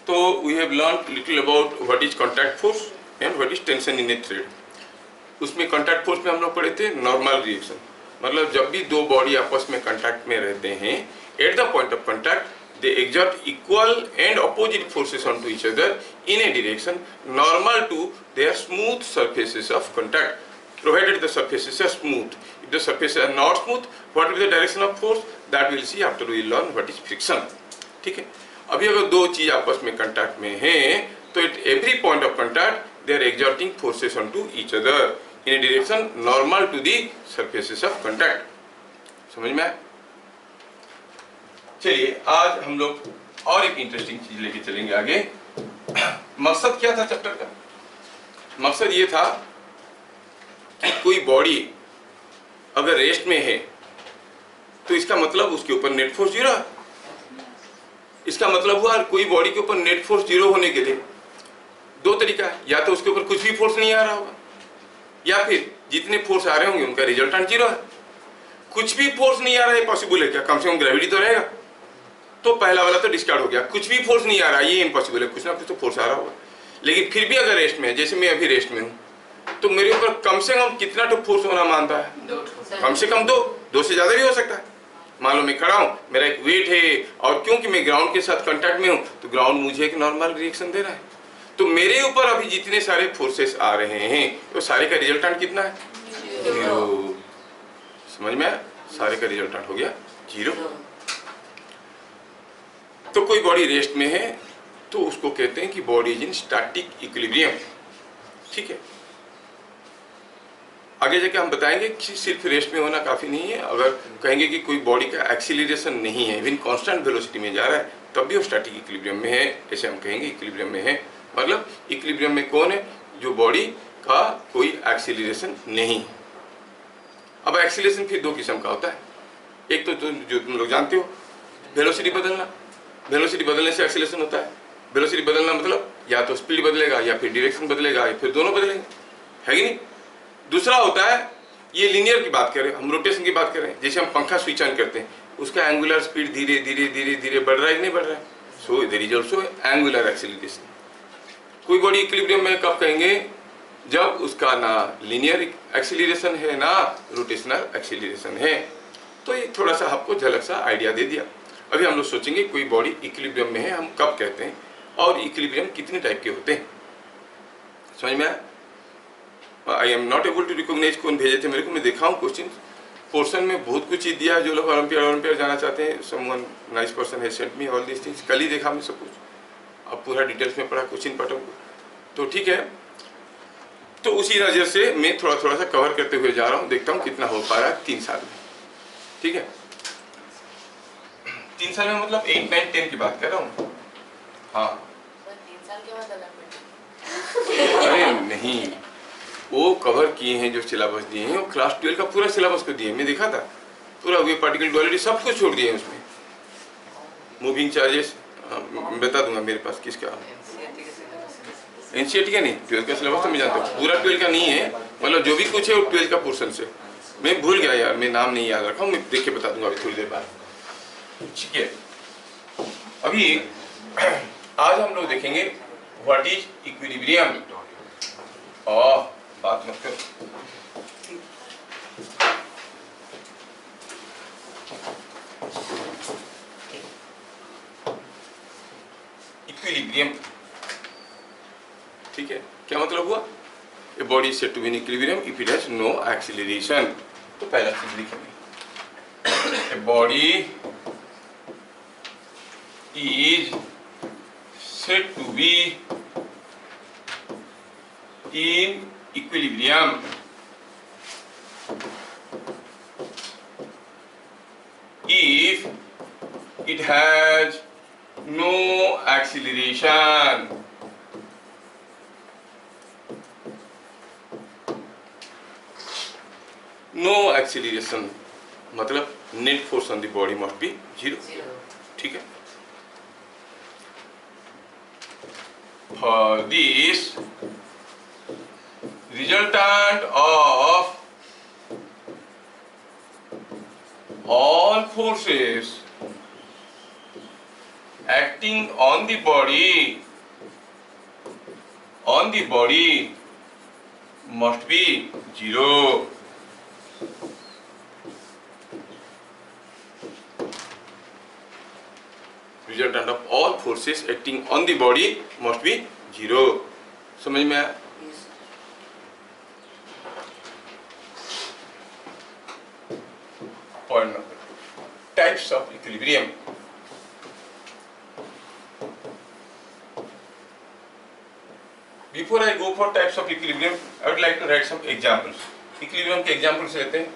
तो we have learn little about what is contact force and what is tension in a thread. उसमें contact force में हम लोग पढ़े थे नॉर्मल रिएक्शन, मतलब जब भी दो बॉडी आपस में कॉन्टैक्ट में रहते हैं, at the point of contact they exert equal and opposite forces onto each other in a direction normal to their smooth surfaces of contact, provided the surfaces are smooth. If the surfaces are not smooth, what will be the direction of force? That we will see after we learn what is friction. ठीक है, अभी अगर दो चीज आपस में contact में हैं, तो at every point of contact they are exerting forces onto each other in a direction normal to the surfaces of contact. समझ में आया? चलिए आज हम लोग और एक इंटरेस्टिंग चीज लेके चलेंगे आगे। मकसद क्या था चैप्टर का? मकसद ये था कि कोई बॉडी अगर रेस्ट में है तो इसका मतलब उसके ऊपर नेट फोर्स जीरो है। इसका मतलब हुआ कोई बॉडी के ऊपर नेट फोर्स जीरो होने के लिए दो तरीका है, या तो उसके ऊपर कुछ भी फोर्स नहीं आ रहा होगा, या फिर जितने फोर्स आ रहे होंगे उनका रिजल्टेंट जीरो है। कुछ भी फोर्स नहीं आ रहा है पॉसिबल है क्या? कम से कम ग्रेविटी तो रहेगा, तो पहला वाला तो डिस्कार्ड हो गया। कुछ भी फोर्स नहीं आ रहा ये इम्पॉसिबल है, कुछ ना कुछ तो फोर्स आ रहा होगा। लेकिन फिर भी अगर रेस्ट में है, जैसे मैं अभी रेस्ट में हूँ, तो मेरे ऊपर कम से कम कितना तो फोर्स होना मानता है? कम से कम दो से ज्यादा भी हो सकता है। मान लो मैं खड़ा हूँ, मेरा एक वेट है और क्योंकि मैं ग्राउंड के साथ कांटेक्ट में हूँ तो ग्राउंड मुझे एक नॉर्मल रिएक्शन दे रहा है, तो मेरे ऊपर अभी जितने सारे फोर्सेस आ रहे हैं तो सारे का रिजल्टेंट कितना है? जीरो। समझ में आया? सारे का रिजल्टेंट हो गया जीरो। तो कोई बॉडी रेस्ट में है तो उसको कहते हैं कि body is in static equilibrium. ठीक है, आगे जाके हम बताएंगे कि सिर्फ रेस्ट में होना काफी नहीं है। अगर कहेंगे कि कोई बॉडी का एक्सीलरेशन नहीं है, इवन कांस्टेंट वेलोसिटी में जा रहा है, तब भी वो स्टैटिक इक्विलिब्रियम में है, ऐसे हम कहेंगे इक्विलिब्रियम में है। मतलब इक्विलिब्रियम में कौन है? जो बॉडी का कोई एक्सीलरेशन नहीं। अब एक्सीलरेशन फिर दो किस्म का होता है। एक तो जो तुम लोग जानते हो, वेलोसिटी बदलना। वेलोसिटी बदलने से एक्सीलरेशन होता है। वेलोसिटी बदलना मतलब या तो स्पीड बदलेगा या फिर डायरेक्शन बदलेगा या फिर दोनों बदलेंगे, है कि नहीं? दूसरा होता है, ये लीनियर की बात करें, हम रोटेशन की बात करें, जैसे हम पंखा स्विच ऑन करते हैं, उसका एंगुलर स्पीड धीरे धीरे धीरे धीरे बढ़ रहा है कि नहीं बढ़ रहा है? So there is also angular acceleration. कोई बॉडी इक्विलिब्रियम में कब कहेंगे? जब उसका ना लीनियर एक्सीलरेशन है ना रोटेशनल एक्सीलरेशन है। तो ये थोड़ा सा आपको झलक सा आइडिया दे दिया। अभी हम लोग सोचेंगे कोई बॉडी इक्विलिब्रियम में है, हम कब कहते हैं और इक्विलिब्रियम कितने टाइप के होते हैं। समझ में आया? I am not able to recognise कौन भेजे थे मेरे को, मैं देखा हूँ क्वेश्चन पोर्शन में बहुत कुछ चीज दिया। जो लोग ओलंपियाड जाना चाहते हैं, someone nice person has sent me all this things. कल ही देखा मैं सब कुछ, अब पूरा डिटेल्स में पढ़ा क्वेश्चन पैटर्न को, तो ठीक है। तो उसी नजर से मैं थोड़ा थोड़ा सा कवर करते हुए जा रहा हूँ, देखता हूँ कितना हो पा रहा है 3 साल में। ठीक है, 3 साल में मतलब 8, 9, 10 की बात कर रहा हूँ। हाँ 3 साल के बाद अरे नहीं, वो कवर किए हैं जो सिलेबस दिए हैं, वो क्लास 12 का पूरा सिलेबस को दिए। मैं देखा था पूरा, वे पार्टिकल डुअलिटी सब कुछ छोड़ दिए हैं उसमें। मूविंग चार्जेस बता दूंगा मेरे पास किसका, एनसीईआरटी का नहीं, 12 का सिलेबस तो मैं जानता हूँ। पूरा 12 का नहीं है, मतलब जो भी कुछ है वो 12 का पोर्शन से। मैं भूल गया यार, मैं नाम नहीं याद रखा हूँ, मैं देख के बता दूंगा अभी थोड़ी देर बाद। ठीक है, अभी आज हम लोग देखेंगे व्हाट इज इक्विलिब्रियम। बात मत कर। इक्विलिब्रियम, ठीक है, क्या मतलब हुआ? A body is said to be in equilibrium if it has no acceleration. तो पहला चीज लिखेंगे, a body is said to be in equilibrium if it has no acceleration. No acceleration मतलब net force on the body must be 0. ठीक है, for this resultant of all forces acting on the body must be 0. Resultant of all forces acting on the body must be 0. समझ में आया? Point number 2. Types of equilibrium. Before I go for types of equilibrium, I would like to write some examples. Equilibrium के examples लेते हैं.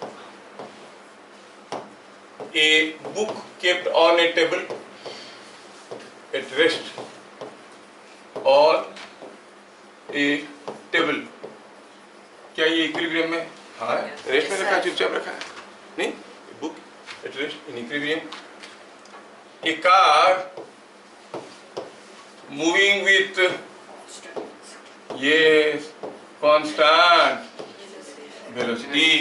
A book kept on a table at rest or a table. क्या ये equilibrium में? हाँ, rest में रखा, चुपचाप रखा है. नहीं? A book at rest in equilibrium. A car moving with yes constant velocity.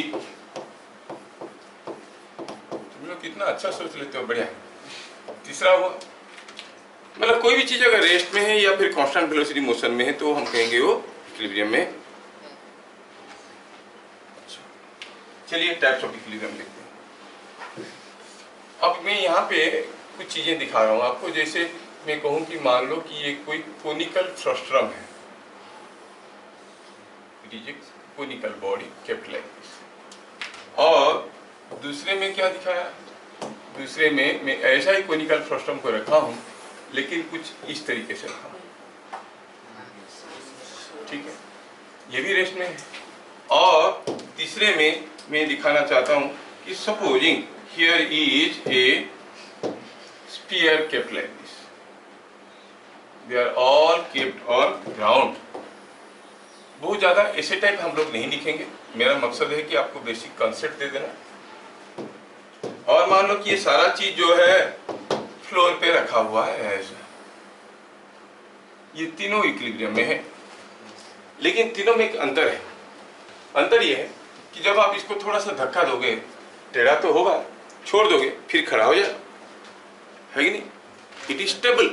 तुम लोग कितना अच्छा सोच लेते हो, बढ़िया. तीसरा हुआ, मतलब कोई भी चीज अगर रेस्ट में है या फिर कांस्टेंट वेलोसिटी मोशन में है तो हम कहेंगे वो इक्विलिब्रियम में. चलिए टाइप्स ऑफ इक्विलिब्रियम देखते हैं. अब मैं यहाँ पे कुछ चीजें दिखा रहा हूँ आपको. जैसे मैं कहूँ कि मान लो कि ये कोई कोनिकल फ्रस्ट्रम है. It is a conical body kept like this. और दूसरे में क्या दिखाया? दूसरे में मैं ऐसा ही कोनिकल फ्रस्ट्रम को रखा हूँ लेकिन कुछ इस तरीके से रखा हूँ. ठीक है, ये भी रेस्ट में है. और तीसरे में मैं दिखाना चाहता हूँ कि supposing here is a sphere kept like this. They are all kept on ground. बहुत ज्यादा ऐसे टाइप हम लोग नहीं लिखेंगे. मेरा मकसद है कि आपको बेसिक कॉन्सेप्ट दे देना. और मान लो कि ये सारा चीज जो है फ्लोर पे रखा हुआ है ऐसा. ये तीनों इक्विलिब्रियम में है, लेकिन तीनों में एक अंतर है. अंतर ये है कि जब आप इसको थोड़ा सा धक्का दोगे, टेढ़ा तो होगा, छोड़ दोगे फिर खड़ा हो जाएगा, है कि नहीं? It is stable.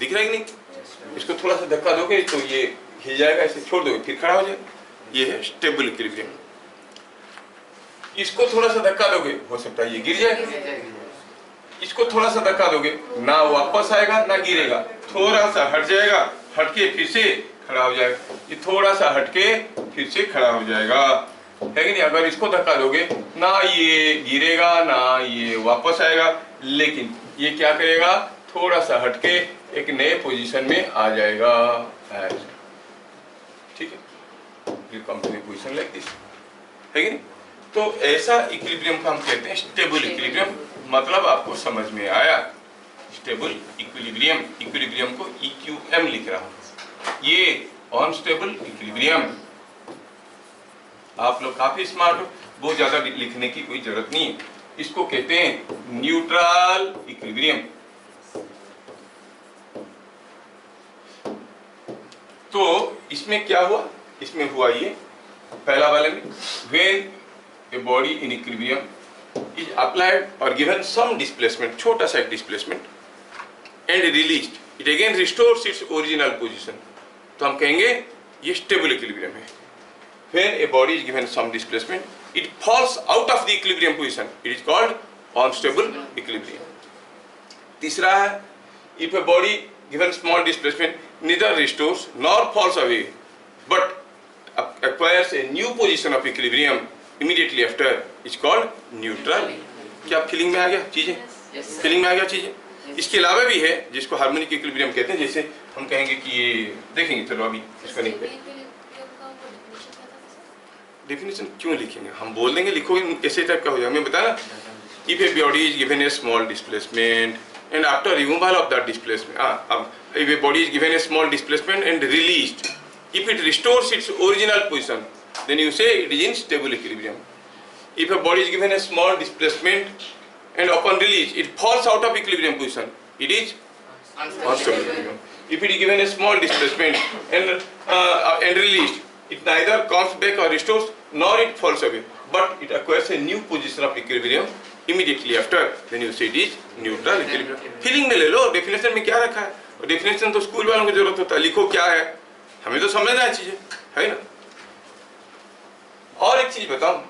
दिख रहा है कि नहीं? इसको थोड़ा सा धक्का दोगे तो ये हिल जाएगा, ऐसे छोड़ दोगे फिर खड़ा हो जाएगा. ये है स्टेबल इक्विलिब्रियम. इसको थोड़ा सा धक्का दोगे, हो सकता है ये गिर जाएगा. इसको थोड़ा सा धक्का दोगे, ना वापस आएगा ना गिरेगा, थोड़ा सा हट जाएगा, हटके फिर से खड़ा हो जाएगा. ये थोड़ा सा हटके फिर से खड़ा हो जाएगा, है कि नहीं? अगर इसको धक्का दोगे, ना ये गिरेगा ना ये वापस आएगा, लेकिन ये क्या करेगा? थोड़ा सा हटके एक नए पोजीशन में आ जाएगा. ठीक है, फिर come to the position like this, है कि नहीं? तो ऐसा इक्विलिब्रियम को हम कहते हैं स्टेबल इक्विलिब्रियम. मतलब आपको समझ में आया? Stable equilibrium. इक्विलिब्रियम को EQM लिख रहा हूं. ये अनस्टेबल इक्विलिब्रियम. आप लोग काफी स्मार्ट हो, बहुत ज्यादा लिखने की कोई जरूरत नहीं है. इसको कहते हैं न्यूट्रल इक्विलिब्रियम. तो इसमें क्या हुआ? इसमें हुआ ये पहला वाले में, when a body in equilibrium is applied or given some displacement, छोटा सा displacement, and released, it again restores its original position. तो हम कहेंगे ये stable equilibrium है. When a body is given some displacement, it falls out of the equilibrium position. It is called unstable equilibrium. तीसरा है, if a body given small displacement neither restores nor falls away, but acquires a new position of equilibrium immediately after, is called neutral. क्या feeling में आ गया चीजें? Feeling में आ गया चीजें. इसके अलावा भी है जिसको हार्मोनिक इक्विलिब्रियम कहते हैं. जैसे हम कहेंगे कि ये देखेंगे, चलो अभी इसको नहीं कहेंगे. डेफिनेशन क्यों लिखेंगे? हम बोल देंगे, लिखोगे, ऐसे टाइप का हो जाएगा. मैं बताया ना, if a body is given a small displacement and after removal of that displacement, अब if a body is given a small displacement and released, if it restores its original position, then you say it is in stable equilibrium. If a body is given a small displacement and upon release it falls out of equilibrium position, it is unstable equilibrium. If it is given a small displacement and released, it neither comes back or restores nor it falls away, but it acquires a new position of equilibrium, immediately after then you say it is neutral equilibrium. Feeling में ले लो, definition में क्या रखा है, और definition तो school वालों को जरूरत होता है, लिखो क्या है, हमें तो समझना है चीजें, है ना। और एक चीज बताऊं,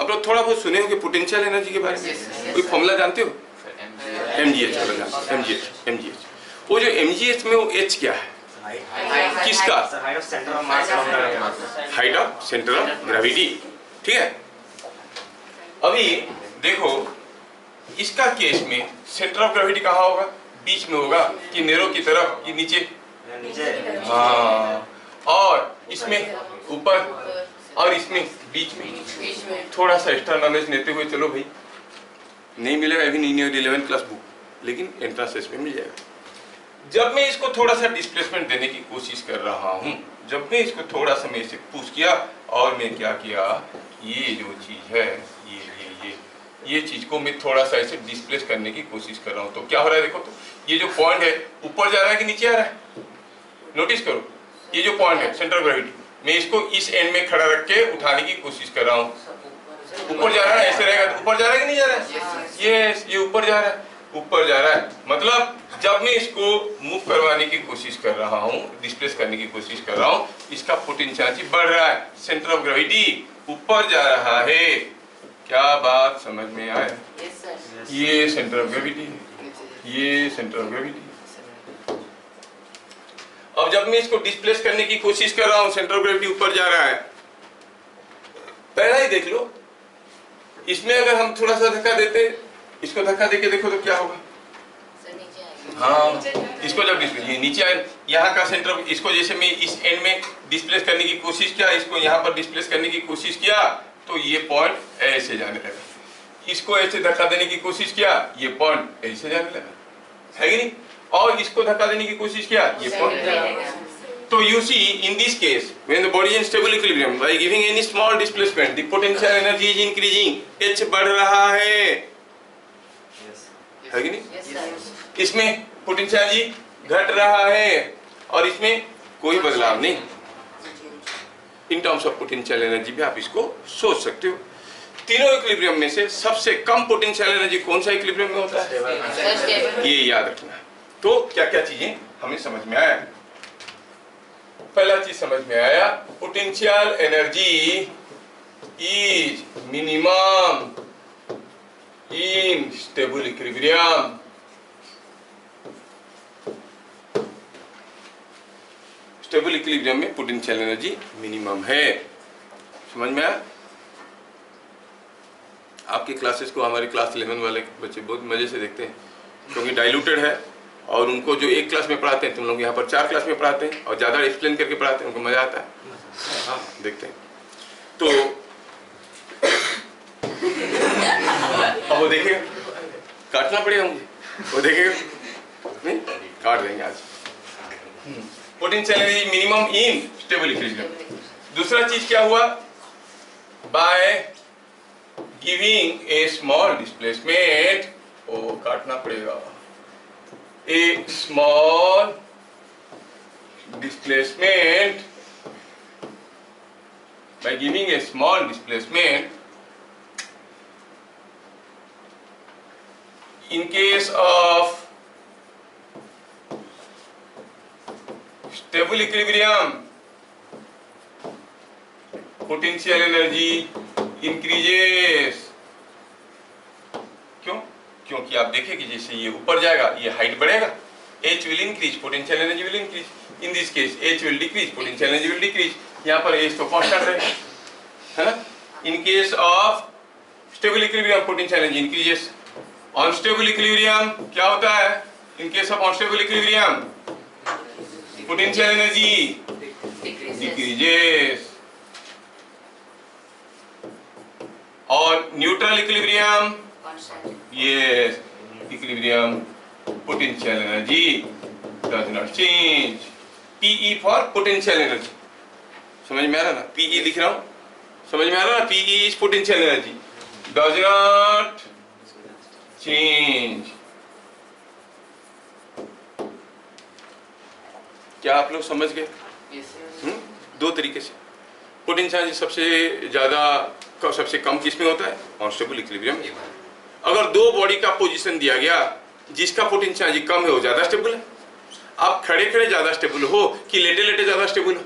अब लोग थोड़ा बहुत सुने होंगे पोटेंशियल एनर्जी के बारे में, कोई फॉर्मूला जानते हो? mgh वाला जानते हो? mgh वो जो mgh में वो h क्या है, किसका? Height of centre of gravity, ठीक है। अभी देखो इसका केस में सेंटर ऑफ ग्रेविटी कहाँ होगा, बीच में होगा कि नेरो की तरफ कि नीचे? हाँ, और इसमें ऊपर और इसमें बीच में। थोड़ा सा एक्स्ट्रा नॉलेज लेते हुए चलो भाई, नहीं मिलेगा अभी नहीं 11th क्लास बुक, लेकिन एंट्रेंस टेस्ट में मिल जाएगा। जब मैं इसको थोड़ा सा डिस्प्लेसमेंट देने की कोशिश कर रहा हूँ, जब मैं इसको थोड़ा सा मैं इसे पुश किया और मैं क्या किया, ये जो चीज है ये चीज को मैं थोड़ा सा ऐसे डिस्प्लेस करने की कोशिश कर रहा हूँ, तो क्या हो रहा है देखो, तो ये जो पॉइंट है ऊपर जा रहा है कि नीचे आ रहा है, नोटिस करो। ये जो पॉइंट है सेंटर ऑफ ग्रेविटी, मैं इसको इस एंड में खड़ा रख के उठाने की कोशिश कर रहा हूँ। ऊपर जा रहा है, ऐसे रहेगा तो ऊपर जा रहा है कि नहीं जा रहा है? यस, ये ऊपर जा रहा है, ऊपर जा रहा है। मतलब जब मैं इसको मूव करवाने की कोशिश कर रहा हूँ, डिस्प्लेस करने की कोशिश कर रहा हूँ, इसका पोटेंशियल बढ़ रहा है, सेंटर ऑफ ग्रेविटी ऊपर जा रहा है। क्या बात समझ में आए? ये सेंटर ऑफ ग्रेविटी, ये सेंटर ऑफ ग्रेविटी। अब जब मैं इसको डिस्प्लेस करने की कोशिश कर रहा हूँ, सेंटर ऑफ ग्रेविटी ऊपर जा रहा है, पहला ही देख लो, इसमें अगर हम थोड़ा सा धक्का देते, इसको धक्का देके देखो तो क्या होगा? हाँ, इसको जब ये नीचे आए, यहाँ का सेंटर, इसको जैसे मैं इस एंड में डिस्प्लेस करने की कोशिश किया, इसको यहाँ पर डिस्प्लेस करने की कोशिश किया, तो ये पॉइंट ऐसे जाने लगा। इसको ऐसे धक्का देने की कोशिश किया, ये पॉइंट ऐसे जाने लगा, है कि नहीं? और इसको धक्का देने की कोशिश किया, ये पॉइंट। तो you see in this case when the body is in stable equilibrium by giving any small displacement the potential energy is increasing, h बढ़ रहा है, है कि नहीं? इसमें पोटेंशियल एनर्जी घट रहा है और इसमें कोई बदलाव नहीं। In terms of potential energy भी आप इसको सोच सकते हो। तीनों इक्विलिब्रियम में से सबसे कम पोटेंशियल एनर्जी कौन सा इक्विलिब्रियम में होता है, ये याद रखना। तो क्या क्या चीजें हमें समझ में आया? पहला चीज समझ में आया, potential energy is minimum in stable equilibrium. Stable equilibrium में पोटेंशियल एनर्जी मिनिमम है। समझ में आया? आपकी क्लासेस को हमारे क्लास 11 वाले बच्चे बहुत मजे से देखते हैं, क्योंकि डाइल्यूटेड है और उनको जो एक क्लास में पढ़ाते हैं, तुम लोग यहाँ पर 4 क्लास में पढ़ाते हैं और ज़्यादा एक्सप्लेन करके पढ़ाते हैं, उनको मज़ा आता है। हाँ, देखते हैं। तो अब वो देखेगा, काटना पड़ेगा मुझे, वो देखेगा नहीं, काट देंगे आज। Potential energy minimum in stable equilibrium. दूसरा चीज क्या हुआ, by giving a small displacement, वो काटना पड़ेगा, a small displacement, by giving a small displacement in case of stable equilibrium potential energy increases। क्यों? क्योंकि आप देखिए कि जैसे ये ऊपर जाएगा, ये हाइट बढ़ेगा, h will increase, potential energy will increase. In this case, h will decrease, potential energy will decrease. यहाँ पर h तो constant रहेगा, है ना? In case of stable equilibrium, potential energy increases. Unstable equilibrium क्या होता है? In case of unstable equilibrium, potential energy decreases. और neutral equilibrium, yes, equilibrium potential energy does not change. PE for potential energy, समझ में आ रहा ना? PE लिख रहा हूँ, समझ में आ रहा ना? PE is potential energy does not change। क्या आप लोग समझ गए? दो तरीके से पोटेंशियल एनर्जी सबसे ज्यादा सबसे कम किस में होता है? अनस्टेबल इक्विलिब्रियम में। अगर दो बॉडी का पोजीशन दिया गया, जिसका पोटेंशियल एनर्जी कम है वो ज्यादा स्टेबल है। आप खड़े खड़े ज्यादा स्टेबल हो कि लेटे लेटे ज्यादा स्टेबल हो?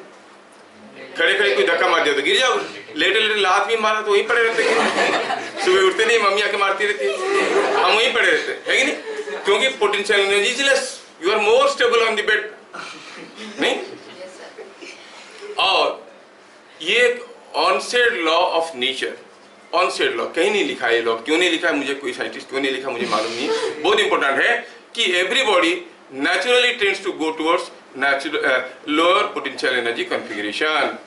खड़े खड़े कोई धक्का मार दिया तो गिर जाओगे, लेटे लेटे लात भी मारा तो वहीं पड़े रहते हैं, सुबह उठते नहीं, मम्मी आके मारती रहती है, हम वहीं पड़े रहते हैं, है कि नहीं? क्योंकि potential energy is less, you are more stable on the bed, नहीं? और ये unsaid law of nature, unsaid law कहीं नहीं लिखा है। ये लॉ क्यों नहीं लिखा है, मुझे कोई साइंटिस्ट क्यों नहीं लिखा मुझे मालूम नहीं है। बहुत इंपॉर्टेंट है कि every body naturally tends to go towards lower potential energy configuration.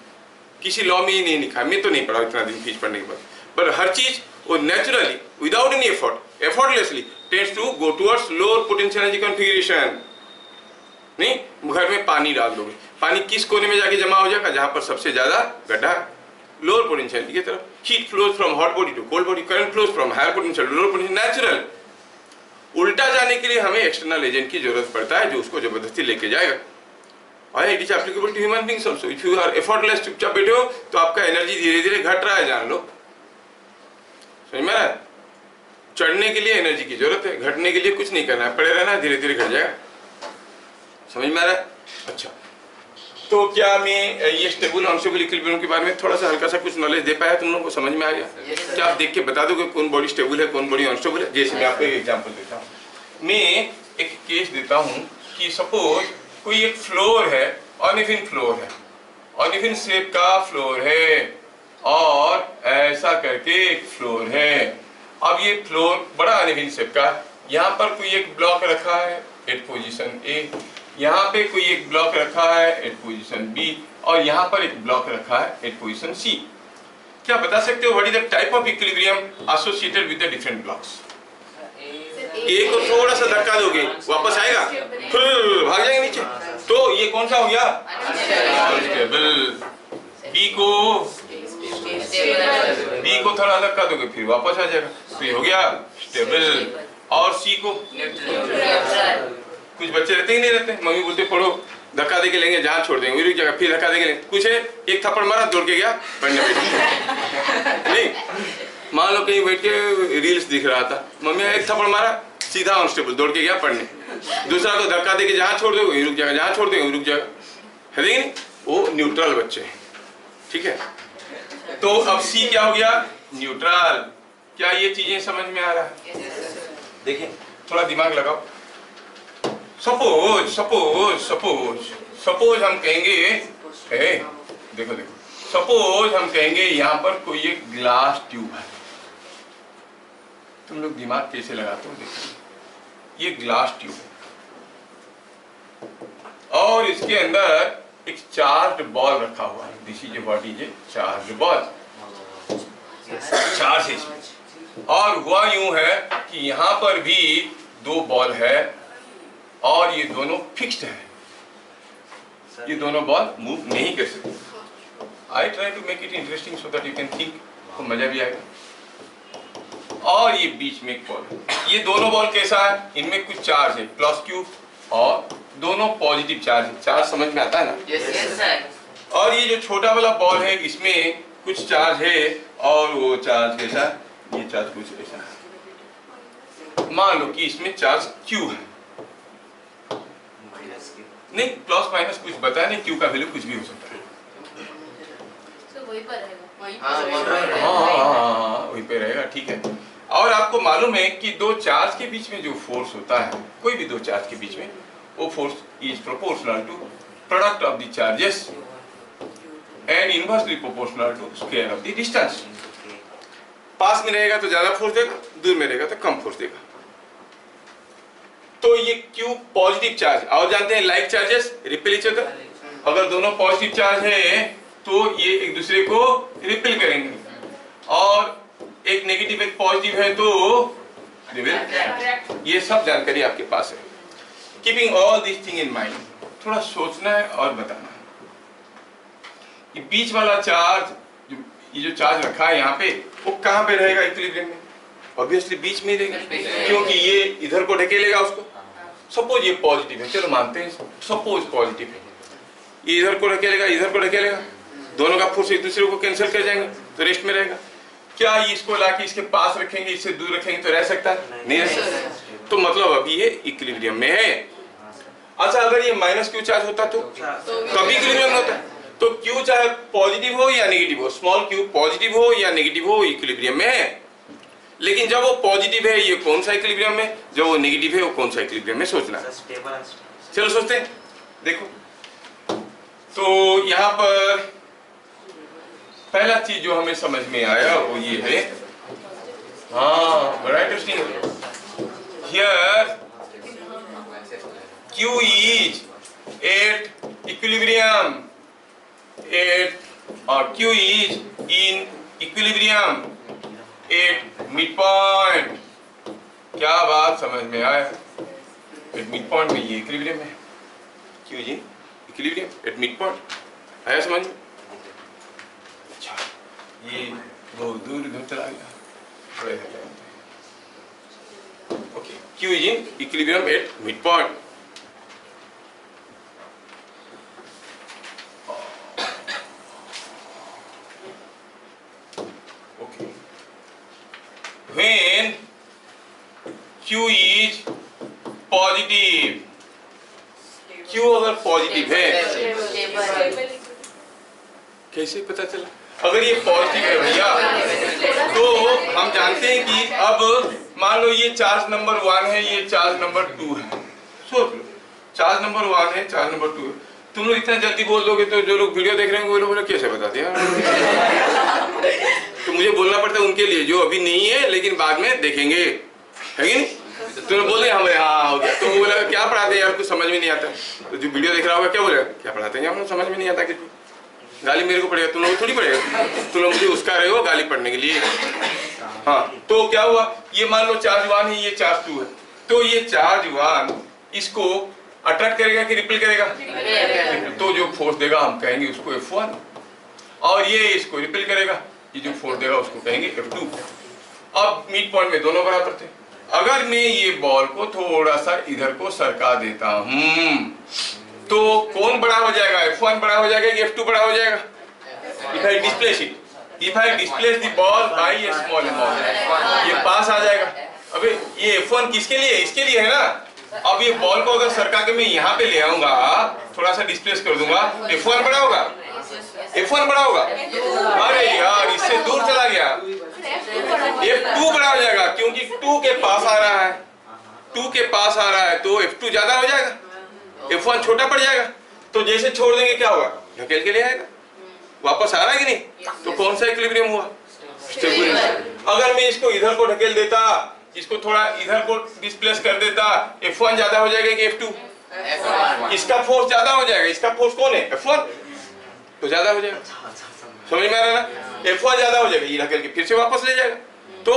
किसी लॉ में ही नहीं लिखा, मैं तो नहीं पढ़ा इतना दिन फीस पढ़ने के बाद, पर हर चीज वो naturally without any effort, effortlessly tends to go towards lower potential energy configuration. नहीं, घर में पानी डाल दोगे, पानी किस कोने में जाके जमा हो जाएगा? जहां पर सबसे ज्यादा गड्ढा, लोअर पोटेंशियल की तरफ। Heat flows from hot body to cold body, current flows from higher potential to lower potential, natural. उल्टा जाने के लिए हमें एक्सटर्नल एजेंट की जरूरत पड़ता है जो उसको जबरदस्ती लेके जाएगा। और it is applicable to human beings also. If you are effortless, चुपचाप बैठे हो तो आपका एनर्जी धीरे धीरे घट रहा है, जान लो। समझ में आ रहा है? चढ़ने के लिए एनर्जी की जरूरत है, घटने के लिए कुछ नहीं करना है, पड़े रहना है, धीरे धीरे घट जाएगा। समझ में आ रहा है? अच्छा, तो क्या मैं ये स्टेबल अनस्टेबल इक्विलिब्रियम के बारे में थोड़ा सा हल्का सा कुछ नॉलेज दे पाया? तुम लोगों को समझ में आ गया? क्या आप देख के बता दोगे कौन बॉडी स्टेबल है, कौन बॉडी अनस्टेबल है? जैसे मैं आपको एक एग्जांपल देता हूँ, मैं एक केस देता हूँ कि सपोज कोई एक फ्लोर है, अनइवन फ्लोर है, अनइवन शेप का फ्लोर है और ऐसा करके एक फ्लोर है। अब ये फ्लोर बड़ा अनइवन शेप का, यहाँ पर कोई एक ब्लॉक रखा है एट पोजीशन ए, यहाँ पे कोई एक ब्लॉक रखा है एट पोजीशन बी, और यहाँ पर एक ब्लॉक रखा है एट पोजीशन सी। क्या बता सकते हो what is the type of equilibrium associated with the different blocks? A को थोड़ा सा धक्का दोगे वापस आएगा, फिर भाग जाएंगे नीचे, तो ये कौन सा हो गया? अनस्टेबल। बी को थोड़ा धक्का दोगे फिर वापस आ जाएगा, तो ये हो गया स्टेबल। और सी को कुछ बच्चे रहते ही नहीं रहते, मम्मी बोलते पढ़ो, धक्का दे के लेंगे, जहाँ छोड़ देंगे वही रुक जाएगा, फिर धक्का दे के लेंगे, कुछ है एक थप्पड़ मारा दौड़ के गया पढ़ने बैठ। नहीं, मान लो कहीं बैठ के रील्स दिख रहा था, मम्मी एक थप्पड़ मारा, सीधा अनस्टेबल दौड़ के गया पढ़ने। दूसरा को धक्का दे के जहाँ छोड़ दो वही रुक जाएगा, जहाँ छोड़ देंगे वही रुक जाएगा, है नहीं? वो न्यूट्रल बच्चे हैं, ठीक है? तो अब सी क्या हो गया? न्यूट्रल। क्या ये चीजें समझ में आ रहा है? देखिए थोड़ा दिमाग लगाओ। सपोज हम कहेंगे, देखो सपोज हम कहेंगे यहाँ पर कोई एक ग्लास ट्यूब है। तुम लोग दिमाग कैसे लगाते हो? देखो ये ग्लास ट्यूब है और इसके अंदर एक चार्ज बॉल रखा हुआ है। This is what is A charge ball, charge इसमें। और हुआ यूं है कि यहाँ पर भी दो बॉल है और ये दोनों फिक्स्ड है, ये दोनों बॉल मूव नहीं कर सकते। I try to make it interesting so that you can think, तो मजा भी आएगा। और ये बीच में एक बॉल है, ये दोनों बॉल कैसा है? इनमें कुछ चार्ज है, प्लस क्यू, और दोनों पॉजिटिव चार्ज है। चार्ज समझ में आता है ना? yes, sir। और ये जो छोटा वाला बॉल है इसमें कुछ चार्ज है और वो चार्ज कैसा? ये चार्ज कुछ ऐसा है। मान लो कि इसमें चार्ज क्यू है, नहीं प्लस माइनस कुछ बताया नहीं, क्यू का वैल्यू कुछ भी हो सकता है। वही पे रहेगा, ठीक है। और आपको मालूम है कि दो चार्ज के बीच में जो फोर्स होता है, कोई भी दो चार्ज के बीच में, वो force is proportional to product of the charges and inversely proportional to square of the distance. पास में रहेगा तो ज्यादा फोर्स देगा, दूर में रहेगा तो कम फोर्स देगा। तो ये क्यू पॉजिटिव चार्ज, और जानते हैं like charges repel each other. अगर दोनों पॉजिटिव चार्ज है तो ये एक दूसरे को रिपेल करेंगे, और एक नेगेटिव एक पॉजिटिव है तो ये सब जानकारी आपके पास है। Keeping all this thing in mind, थोड़ा सोचना है और बताना है कि बीच वाला चार्ज, ये जो चार्ज रखा है यहाँ पे, वो कहाँ पे रहेगा इक्विलिब्रियम में? ऑब्वियसली बीच में ही रहेगा, क्योंकि ये इधर को ढकेलेगा उसको। सपोज ये पॉजिटिव है, चलो मानते हैं, सपोज पॉजिटिव है, ये इधर को ढकेलेगा, इधर को ढकेलेगा, दोनों का फोर्स एक दूसरे को कैंसिल कर जाएंगे तो रेस्ट में रहेगा। क्या इसको लाके इसके पास रखेंगे, इससे दूर रखेंगे तो रह सकता है? नहीं रह सकता। तो मतलब अभी ये इक्विलिब्रियम में है। अच्छा, अगर ये माइनस क्यू चार्ज होता तो कभी इक्विलिब्रियम में होता। तो क्यू चाहे पॉजिटिव हो या नेगेटिव हो, स्मॉल क्यू पॉजिटिव हो या नेगेटिव हो, इक्विलिब्रियम में है। लेकिन जब वो पॉजिटिव है ये कौन सा इक्विलिब्रियम में, जब वो नेगेटिव है वो कौन सा इक्विलिब्रियम में, सोचना। चलो सोचते हैं। देखो तो यहाँ पर पहला चीज जो हमें समझ में आया वो ये है, हाँ बड़ा interesting. Here Q is at equilibrium, Q is in equilibrium at midpoint। क्या बात समझ में आया? at midpoint में ये इक्विलिब्रियम है, Q is in equilibrium at midpoint। आया समझ में? अच्छा, ये बहुत दूर चला गया। Okay, Q is in equilibrium at midpoint। When Q is positive, Q अगर पॉजिटिव है, कैसे पता चला? अगर ये पॉजिटिव है भैया तो हम जानते हैं कि अब मान लो ये चार्ज नंबर 1 है, ये चार्ज नंबर 2 है। सोच लो, चार्ज नंबर 1 है, चार्ज नंबर 2 है। तुम लोग इतना जल्दी बोल दोगे तो जो लोग वीडियो देख रहे हैं वो लोग कैसे बताते हैं? तो मुझे बोलना पड़ता है उनके लिए जो अभी नहीं है लेकिन बाद में देखेंगे, है कि नहीं? तो बोल रहे हमें हाँ हो गया। तो वो बोला क्या पढ़ाते हैं यार, कुछ समझ में नहीं आता। तो जो वीडियो देख रहा होगा क्या बोलेगा, क्या पढ़ाते हैं हम, समझ में नहीं आता कि गाली मेरे को पड़ेगा, तुम लोग थोड़ी पड़ेगा। तुम लोग मुझे उसका रहे हो गाली पढ़ने के लिए। हाँ, तो क्या हुआ, ये मान लो चार्ज 1 है, ये चार्ज 2 है। तो ये चार्ज 1 इसको अट्रैक्ट करेगा कि रिपेल करेगा? तो जो फोर्स देगा हम कहेंगे उसको F1, और ये इसको रिपेल करेगा, ये जो फोर्स देगा उसको कहेंगे F2। अब मिड पॉइंट में दोनों बराबर थे। अगर मैं ये बॉल को थोड़ा सा इधर को सरका देता हूं तो कौन बड़ा हो जाएगा, F1 बड़ा हो जाएगा कि F2 बड़ा हो जाएगा? If I displace it, if I displace the ball by a small amount, ये पास आ जाएगा। अबे ये F1 किसके लिए? इसके लिए है ना। अब ये बॉल को अगर सरका के मैं यहाँ पे ले आऊंगा, थोड़ा सा डिस्प्लेस कर दूंगा, F1 बड़ा होगा, F1 बड़ा होगा। अरे यार इससे दूर चला गया, F2 बड़ा हो जाएगा क्योंकि 2 के पास आ रहा है, 2 के पास आ रहा है तो F2 ज्यादा हो जाएगा, F1 छोटा पड़ जाएगा। तो जैसे छोड़ देंगे क्या होगा, ढकेल के ले आएगा, वापस आ रहा है कि नहीं? तो कौन सा इक्विलिब्रियम हुआ? स्टेबल। अगर मैं इसको इधर को ढकेल देता, इसको थोड़ा इधर को डिस्प्लेस कर देता, F1 ज्यादा हो जाएगा कि F2? इसका फोर्स ज्यादा हो जाएगा। इसका फोर्स कौन है? F1, तो ज्यादा हो जाएगा। समझ में आ रहा है ना? F1 ज्यादा हो जाएगा, ये ढकेल के फिर से वापस ले जाएगा। तो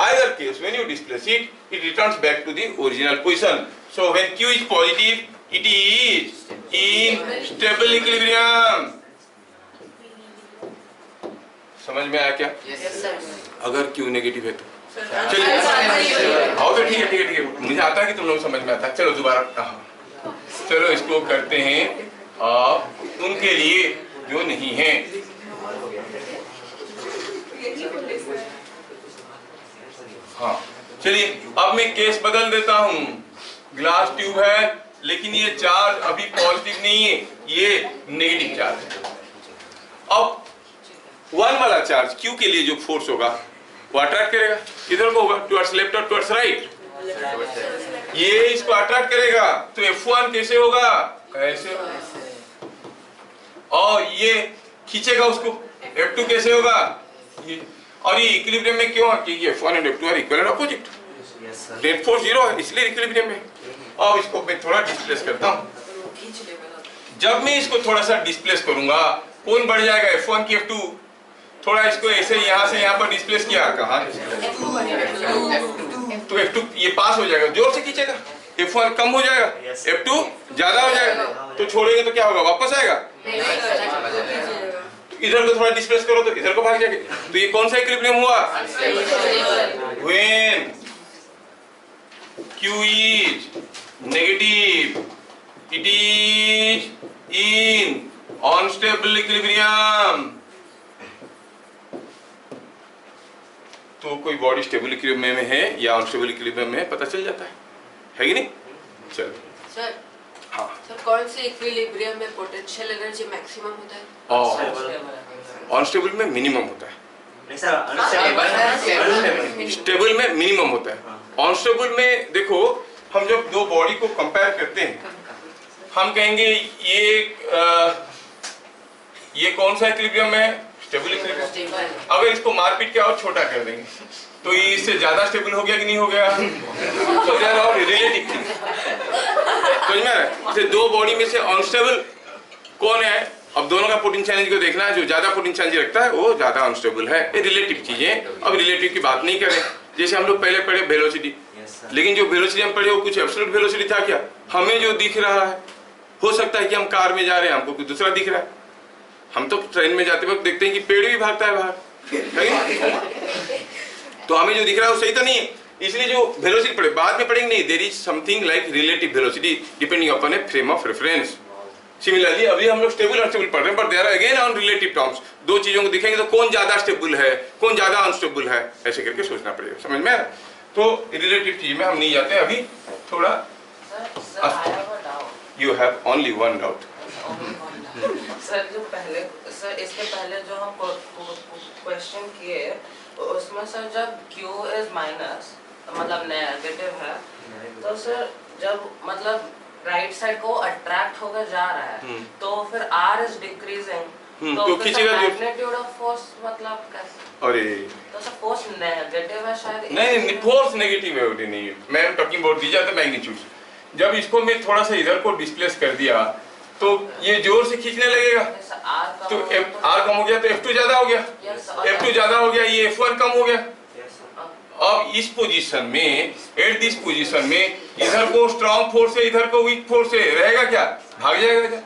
either case when you displace it, it returns back to the original position. So when Q is positive, it is in stable equilibrium. समझ में आया क्या? Yes, sir. अगर Q नेगेटिव है तो चलिए, हाँ तो ठीक है ठीक है ठीक है, मुझे आता है कि तुम लोग समझ में आता है। चलो दोबारा, चलो इसको करते हैं उनके लिए जो नहीं है। हाँ चलिए, अब मैं केस बदल देता हूँ। ग्लास ट्यूब है लेकिन ये चार्ज अभी पॉजिटिव नहीं है, ये नेगेटिव चार्ज है। अब 1 वाला चार्ज Q के लिए जो फोर्स होगा वो अट्रैक्ट करेगा, किधर को होगा? टुवर्ड्स लेफ्ट और टुवर्ड्स राइट। ये इसको अट्रैक्ट करेगा तो F1 कैसे होगा? ऐसे होगा। और ये खींचेगा उसको, F2 कैसे होगा? ये। और ये इक्विलिब्रियम में क्यों है? क्योंकि F1 और F2 are equal and opposite. Net force 0 है इसलिए इक्विलिब्रियम में। अब इसको मैं थोड़ा डिस्प्लेस करता हूँ। जब मैं इसको थोड़ा सा डिस्प्लेस करूंगा कौन बढ़ जाएगा, F1 की F2? थोड़ा इसको ऐसे यहाँ से यहाँ पर डिस्प्लेस किया, कहाँ? तो F2 ये पास हो जाएगा, जोर से खींचेगा, F1 कम हो जाएगा, F2 ज्यादा हो जाएगा। तो छोड़ेंगे तो क्या होगा, वापस आएगा? तो इधर को थोड़ा डिस्प्लेस करो तो इधर को भाग जाएगा। तो ये कौन सा इक्विलिब्रियम हुआ? When Q is negative, it is in unstable equilibrium. कोई बॉडी स्टेबल इक्विलिब्रियम में है या अनस्टेबल इक्विलिब्रियम में है पता चल जाता है कि नहीं? चलो सर, हाँ, सर कौन से इक्विलिब्रियम में पोटेंशियल एनर्जी मैक्सिमम होता है? अनस्टेबल में मिनिमम होता है, नहीं सर, अनस्टेबल स्टेबल में मिनिमम होता है। अनस्टेबल में देखो, हम जब दो बॉडी को कंपेयर करते हैं हम कहेंगे ये कौन सा इक्विलिब्रियम है? Stable equilibrium. अगर इसको मारपीट के और छोटा कर देंगे तो ये इससे ज्यादा स्टेबल हो गया कि नहीं हो गया? तो देयर आर रिलेटिव थिंग्स, समझ में आ रहा है? जैसे दो बॉडी में से अनस्टेबल कौन है? अब दोनों का पोटेंशियल एनर्जी को देखना है, जो ज्यादा पोटेंशियल एनर्जी रखता है वो ज्यादा अनस्टेबल है। ये रिलेटिव चीजें, अब रिलेटिव की बात नहीं करें। जैसे हम लोग पहले पढ़े वेलोसिटी, लेकिन जो वेलोसिटी हम पढ़े वो कुछ एब्सोल्यूट वेलोसिटी था क्या? हमें जो दिख रहा है, हो सकता है कि हम कार में जा रहे हैं हमको कुछ दूसरा दिख रहा है। हम तो ट्रेन में जाते वक्त देखते हैं कि पेड़ भी भागता है बाहर, तो हमें जो दिख रहा है वो सही तो नहीं है। इसलिए जो वेलोसिटी पढ़े बाद में पढ़ेंगे, नहीं, there is something like relative velocity depending upon a frame of reference. Similarly अभी हम लोग स्टेबल अनस्टेबल पढ़ रहे हैं, but there are again on relative terms. दो चीजों को दिखेंगे तो कौन ज्यादा स्टेबल है, कौन ज्यादा अनस्टेबल है, ऐसे करके सोचना पड़ेगा। समझ में? तो रिलेटिव चीज में हम नहीं जाते अभी। थोड़ा you have only one doubt. Sir जो पहले, सर इसके पहले जो हम क्वेश्चन किए उसमें सर जब Q इज माइनस मतलब नेगेटिव है, तो सर जब मतलब राइट साइड को अट्रैक्ट होकर जा रहा है तो फिर R इज डिक्रीजिंग, तो खींचेगा मैग्नीट्यूड ऑफ फोर्स मतलब कैसे? अरे तो सर फोर्स नेगेटिव है शायद? नहीं, फोर्स नेगेटिव है नहीं है। मैं am talking about these are the magnitude. जब इसको मैं थोड़ा सा इधर को डिस्प्लेस कर दिया तो ये जोर से खींचने लगेगा, तो R कम हो गया तो F2 ज्यादा हो गया, F2 ज्यादा हो गया, ये F1 कम हो गया। अब इस पोजीशन में, एट दिस पोजीशन में इधर को स्ट्रॉन्ग फोर्स है, इधर को वीक फोर्स है, रहेगा क्या? भाग जाएगा क्या?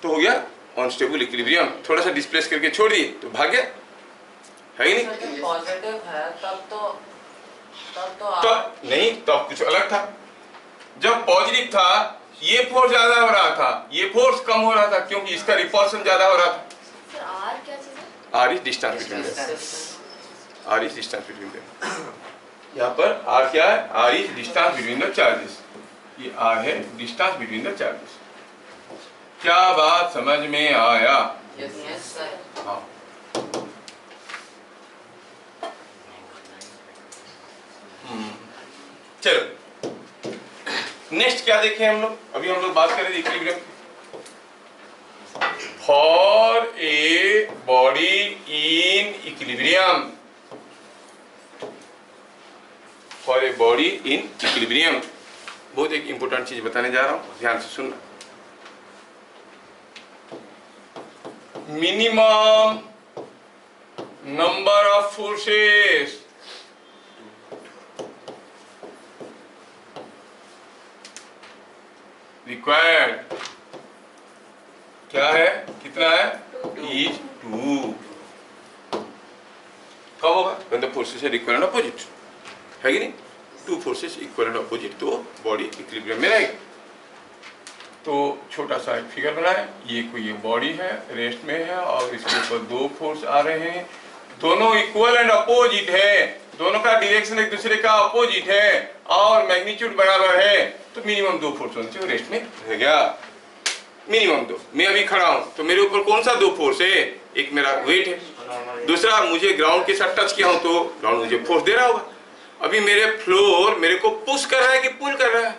तो हो गया अनस्टेबल इक्विलिब्रियम। थोड़ा सा डिस्प्लेस करके छोड़ दिए तो भाग गया, है ही नहीं? पॉजिटिव है तब तो नहीं, तब कुछ अलग था। जब पॉजिटिव था ये फोर्स ज्यादा हो रहा था, ये फोर्स कम हो रहा था, क्योंकि इसका रिपल्शन ज्यादा हो रहा था। R क्या चीज है? R is distance between them. R is distance between them. यहाँ पर R क्या है? R is distance between the charges. ये R है डिस्टेंस बिटवीन द चार्जेस। क्या बात समझ में आया? Yes sir. हाँ, चलो नेक्स्ट क्या देखें हम लोग? अभी हम लोग बात करें equilibrium. For a body in equilibrium, for a body in equilibrium, बहुत एक इंपॉर्टेंट चीज बताने जा रहा हूं, ध्यान से सुनना। Minimum number of forces required क्या है? कितना है? इज 2। कब होगा? when the forces are equal and opposite, है कि नहीं? Two forces equal and opposite, तो बॉडी इक्विलिब्रियम में रहेगी। तो छोटा सा एक फिगर बनाए, ये कोई ये बॉडी है, रेस्ट में है और इसके ऊपर दो फोर्स आ रहे हैं, दोनों इक्वल एंड अपोजिट है, दोनों का डायरेक्शन एक दूसरे का अपोजिट है और मैग्नीट्यूड बराबर है, तो मिनिमम दो फोर्स होने चाहिए, रेस्ट में रह गया मिनिमम दो। मैं अभी खड़ा हूं तो मेरे ऊपर कौन सा दो फोर्स है? एक मेरा वेट है, दूसरा मुझे ग्राउंड के साथ टच किया हूं तो ग्राउंड मुझे फोर्स दे रहा होगा। अभी मेरे फ्लोर मेरे को पुश कर रहा है कि पुल कर रहा है?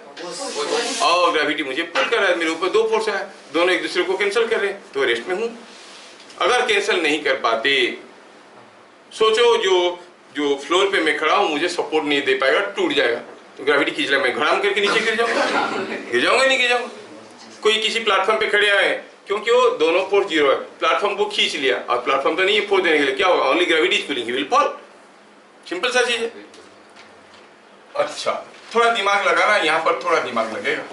और ग्रेविटी मुझे पुल कर रहा है, मेरे ऊपर दो फोर्स है, दोनों एक दूसरे को कैंसिल कर रहे हैं, तो रेस्ट में हूं। अगर कैंसिल नहीं कर पाते, सोचो जो फ्लोर पे मैं खड़ा हूं मुझे सपोर्ट नहीं दे पाएगा, टूट जाएगा, तो ग्रेविटी खींच लेगा, मैं घड़ाम करके नीचे गिर जाऊंगा, नहीं गिर जाऊंगा। कोई किसी प्लेटफॉर्म पे खड़े आए, क्योंकि वो दोनों फोर्स जीरो है, प्लेटफॉर्म को खींच लिया और प्लेटफॉर्म तो नहीं है फोर्स देने के लिए, क्या होगा? Only gravity is pulling, he will fall. Simple सा चीज है। अच्छा, थोड़ा दिमाग लगाना, यहाँ पर थोड़ा दिमाग लगेगा।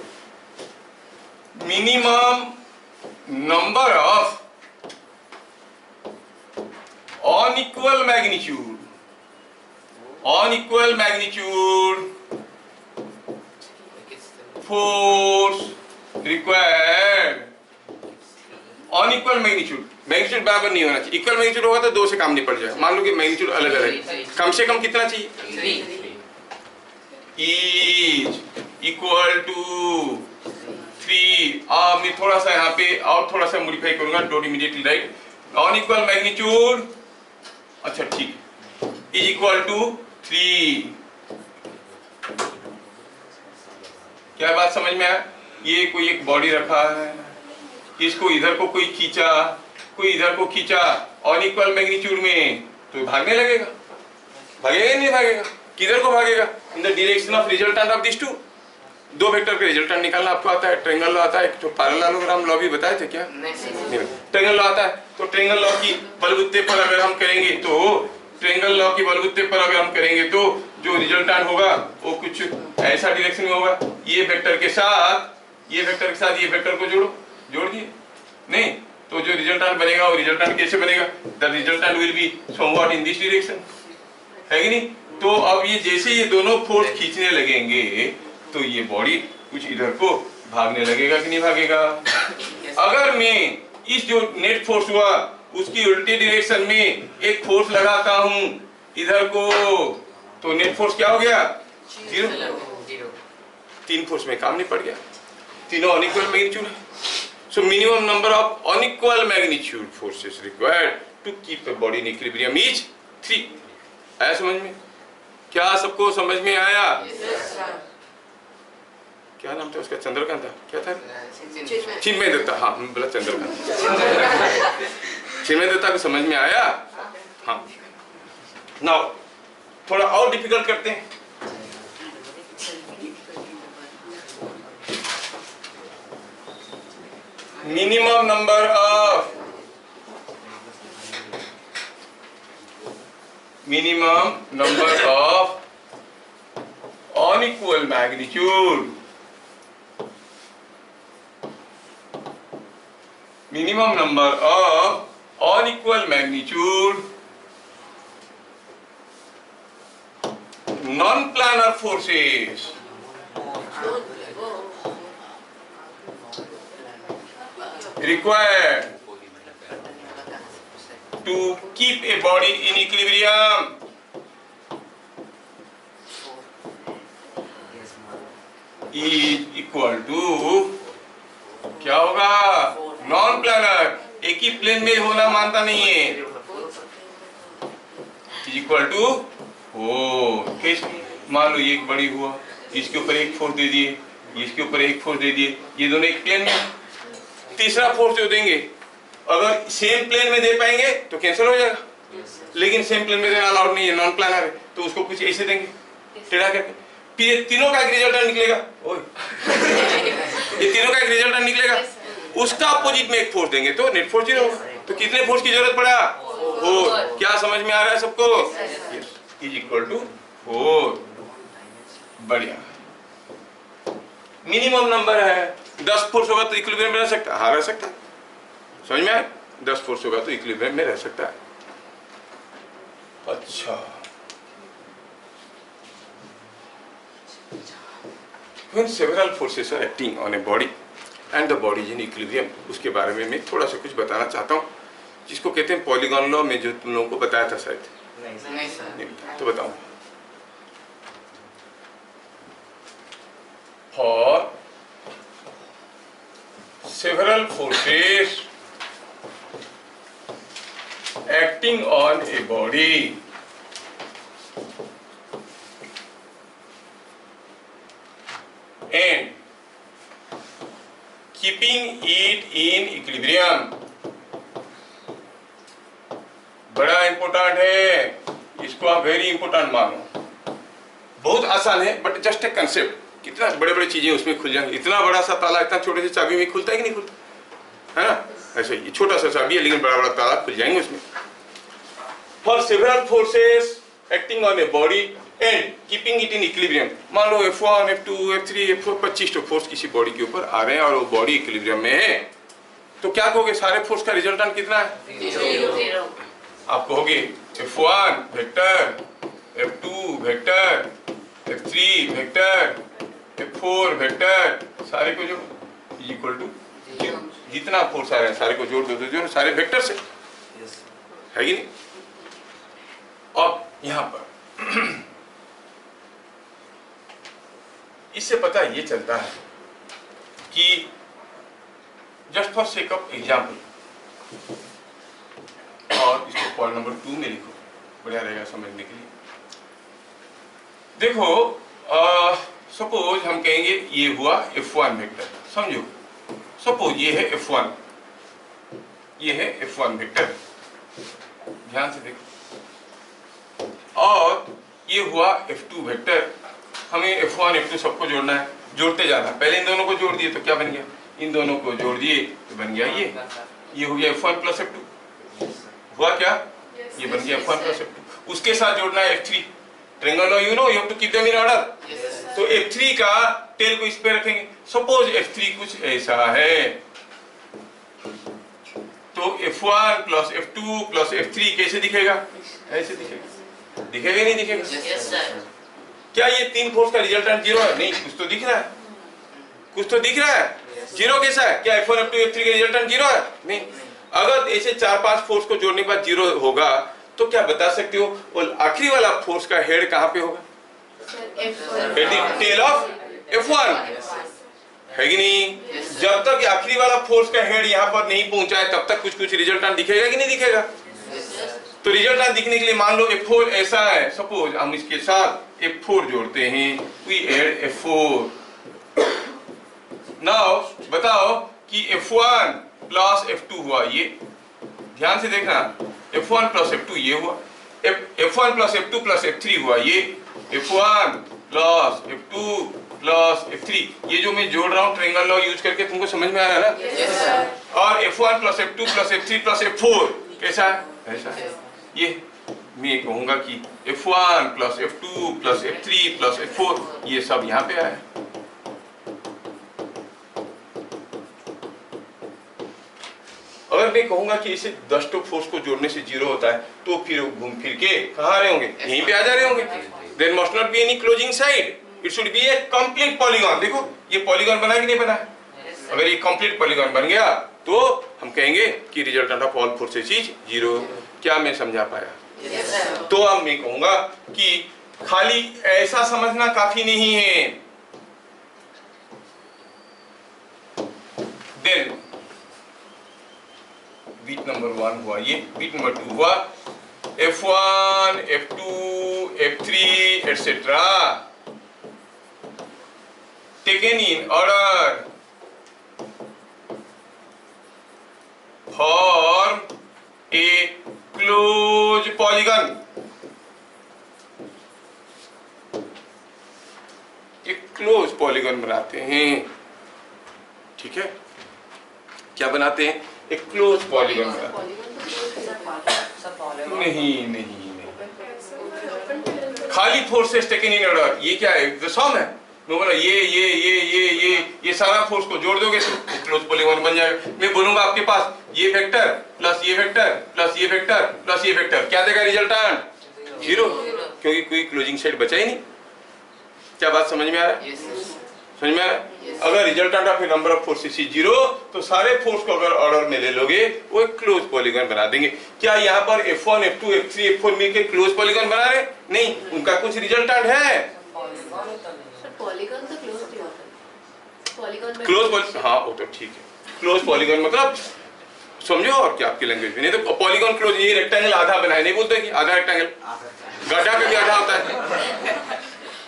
Minimum number of unequal magnitude force required, unequal magnitude magnitude बराबर नहीं होना चाहिए। इक्वल मैग्नीट्यूड होगा तो 2 से काम निपट जाएगा। मान लो कि मैग्नीट्यूड अलग अलग, कम से कम कितना चाहिए? 3 इज इक्वल टू 3। मैं थोड़ा सा यहाँ पे और थोड़ा सा मॉडिफाई करूंगा, don't immediately right. Non equal magnitude, अच्छा ठीक, इज इक्वल टू 3। क्या बात समझ में आया? ये कोई एक बॉडी रखा है, इसको इधर को कोई खींचा, कोई इधर को खींचा अनइक्वल मैग्नीट्यूड में, तो भागने लगेगा। भागेगा नहीं भागेगा? किधर को भागेगा? In the direction of resultant of this two. 2 vector का रिजल्टेंट निकालना आपको आता है, ट्रायंगल लॉ आता है, तो पैरेललोग्राम लॉ भी बताए थे क्या? नहीं। ट्रायंगल लॉ आता है, तो ट्रायंगल लॉ की बलबुत्ते पर अगर हम करेंगे तो ट्रायंगल लॉ की बलबुत्ते पर अगर हम करेंगे तो जो रिजल्टेंट होगा वो कुछ ऐसा डायरेक्शन में होगा। ये वेक्टर के साथ ये वेक्टर को जोड़ दिए नहीं, तो जो रिजल्टेंट बनेगा वो रिजल्टेंट कैसे बनेगा? The resultant will be somewhat in this direction, है कि नहीं? तो अब ये जैसे ये दोनों फोर्स खींचने लगेंगे तो ये बॉडी कुछ इधर को भागने लगेगा कि नहीं भागेगा? अगर मैं इस जो नेट फोर्स हुआ उसकी उल्टी डायरेक्शन में एक फोर्स लगाता हूं इधर को, तो नेट फोर्स क्या हो गया? 0। 3 फोर्स में काम नहीं पड़ गया, तीनों अनइक्वल मैग्नीट्यूड है। So minimum number of unequal magnitude forces required to keep the body in equilibrium is 3। आया समझ में? क्या सबको समझ में आया? क्या नाम था उसका? चंद्रकांत था, क्या था? चिन्मय दत्ता। हाँ बोला चंद्रकांत। चिन्मय दत्ता को समझ में आया? हाँ। नाउ थोड़ा और डिफिकल्ट करते हैं। minimum number of unequal magnitude, minimum number of unequal magnitude non-planar forces required to keep a body in equilibrium is equal to क्या होगा? नॉन प्लानर, एक ही प्लेन में होना मानता नहीं है, is equal to मान लो ये एक बड़ी हुआ, इसके ऊपर एक फोर्स दे दिए, इसके ऊपर एक फोर्स दे दिए, ये दोनों एक प्लेन में, तीसरा फोर्स जो देंगे अगर सेम प्लेन में दे पाएंगे तो कैंसिल हो जाएगा, लेकिन सेम प्लेन में देना अलाउड नहीं है, नॉन प्लानर है, तो उसको कुछ ऐसे देंगे टेढ़ा करके, फिर ये तीनों का एक रिजल्टेंट निकलेगा। ये तीनों का एक रिजल्टेंट निकलेगा, उसका अपोजिट में एक फोर्स देंगे तो नेट फोर्स 0 होगा। तो कितने फोर्स की जरूरत पड़ा? 4। क्या समझ में आ रहा है सबको? Is equal to 4। बढ़िया। मिनिमम नंबर है, 10 फोर्स होगा तो इक्विलिब्रियम में रह सकता है। हाँ रह सकता है, समझ में आया? 10 फोर्स होगा तो इक्विलिब्रियम में रह सकता है। अच्छा, when several forces are acting on a body and the body is in equilibrium, उसके बारे में मैं थोड़ा सा कुछ बताना चाहता हूँ, जिसको कहते हैं पॉलीगॉन लॉ, में जो तुम लोगों को बताया था शायद। नहीं सर। तो बताऊँ। For several forces acting on a body and keeping it in equilibrium, बड़ा इंपॉर्टेंट है, इसको आप वेरी इंपॉर्टेंट मानो। बहुत आसान है बट जस्ट ए कंसेप्ट, कितना बड़े बड़े चीजें उसमें खुल जाएंगे। इतना बड़ा सा ताला इतना छोटे से चाबी में खुलता है कि नहीं खुलता, है ना? ऐसे ये छोटा सा चाबी है लेकिन बड़ा बड़ा ताला खुल जाएंगे उसमें। For several forces acting on a body and keeping it in equilibrium, मान लो F1, F2, F3, F4 25 force किसी बॉडी के ऊपर आ रहे हैं और वो बॉडी इक्विलिब्रियम में है, तो क्या कहोगे? सारे फोर्स का रिजल्टेंट कितना है? 0। आप कहोगे F1 vector, F2 vector, F3 vector, F4 vector, सारे को जो इक्वल टू 0। जितना फोर्स आ रहा है सारे को जोड़ दो तो जो सारे वेक्टर से है कि नहीं। अब यहां पर इससे पता ये चलता है कि just for sake of example, और इसको पॉइंट नंबर 2 में लिखो, बढ़िया रहेगा समझने के लिए। देखो सपोज हम कहेंगे ये हुआ F1 वेक्टर, समझो सपोज ये है F1, ये है F1 वेक्टर, ध्यान से देखो, और ये हुआ F2 वेक्टर। हमें F1 F2 सबको जोड़ना है, जोड़ते जाना। पहले इन दोनों को जोड़ दिए तो क्या बन गया, इन दोनों को जोड़ दिए तो बन गया ये हो गया F1 प्लस F2, हुआ क्या, ये बन गया F1 प्लस F2। उसके साथ जोड़ना है F3, triangle you know, you have to keep them in order. तो F3 का टेल को इस पे रखेंगे। सपोज F3 कुछ ऐसा है, तो F1 plus F2 plus F3 कैसे दिखेगा, ऐसे दिखेगा, दिखेगा नहीं दिखेगा? क्या ये तीन फोर्स का रिजल्टेंट 0 है? नहीं, कुछ तो दिख रहा है, कुछ तो दिख रहा है। 0 कैसा है, क्या F1 F2 F3 का रिजल्टेंट 0 है? नहीं। अगर ऐसे 4-5 फोर्स को जोड़ने के बाद 0 होगा तो क्या बता सकते हो वो आखिरी वाला फोर्स का हेड कहाँ पे होगा? टेल ऑफ F1, है कि नहीं? जब तक आखिरी वाला फोर्स का हेड यहाँ पर नहीं पहुंचा है तब तक कुछ रिजल्टेंट दिखेगा कि नहीं दिखेगा? तो रिजल्टेंट दिखने के लिए मान लो F4 ऐसा है, सपोज हम इसके साथ F4 जोड़ते हैं, वी ऐड F4। नाउ बताओ कि F1 प्लस F2 हुआ, ये ध्यान से देखना, F1 प्लस F2 ये हुआ, F1 plus F2 plus F3 हुआ, ये F1 plus F2 plus F3, ये जो मैं जोड़ रहा हूँ ट्रायंगल लॉ यूज करके, तुमको समझ में आ रहा है ना? yes, और F1 plus F2 plus F3 plus F4 कैसा है, ऐसा है। ये मैं कहूंगा कि F1 plus F2 plus F3 plus F4 ये सब यहाँ पे आया। अगर मैं कहूंगा कि इसे 10 फोर्स को जोड़ने से 0 होता है तो फिर घूम फिर के कहाँ आ रहे होंगे, यहीं पे आ जा रहे होंगे। There must not be any closing side, it should be a complete polygon. देखो ये पॉलीगॉन बना कि नहीं बना? अगर ये कंप्लीट पॉलीगॉन बन गया तो हम कहेंगे कि resultant of all forces is 0। क्या मैं समझा पाया? तो अब मैं कहूंगा कि खाली ऐसा समझना काफी नहीं है। देन बीट नंबर 1 हुआ, ये बीट नंबर 2 हुआ, F1 F2 F3 etc. taken in order form a closed polygon। एक क्लोज पॉलीगन बनाते हैं, ठीक है? क्या बनाते हैं? एक क्लोज पॉलीगन बनाते हैं। नहीं नहीं नहीं, खाली फोर्सेस टेकन इन ऑर्डर, ये क्या है, सम है। मैं बोला ये सारा फोर्स को जोड़ दोगे तो क्लोज पॉलीगन बन जाएगा। मैं बोलूंगा आपके पास ये वेक्टर प्लस ये वेक्टर प्लस ये वेक्टर प्लस ये वेक्टर, क्या देगा रिजल्टेंट? 0, क्योंकि कोई क्लोजिंग साइड बचा ही नहीं। क्या बात समझ में आ रहा है? समझ में आ रहा है? अगर resultant of number of forces is 0 तो सारे फोर्स को अगर ऑर्डर में ले लोगे वो एक क्लोज पॉलीगन बना देंगे। क्या यहाँ पर F1 F2 F3 F4 मिलकर क्लोज पॉलीगन बना रहे? नहीं, उनका कुछ रिजल्टेंट है। पॉलीगन तो क्लोज नहीं होता, पॉलीगन में क्लोज, हाँ वो तो ठीक है। क्लोज पॉलीगन मतलब समझो और क्या आपकी लैंग्वेज में, नहीं तो पॉलीगन क्लोज, ये रेक्टेंगल आधा बना है, नहीं बोलते कि आधा रेक्टेंगल, गड्ढा पे भी आधा होता है।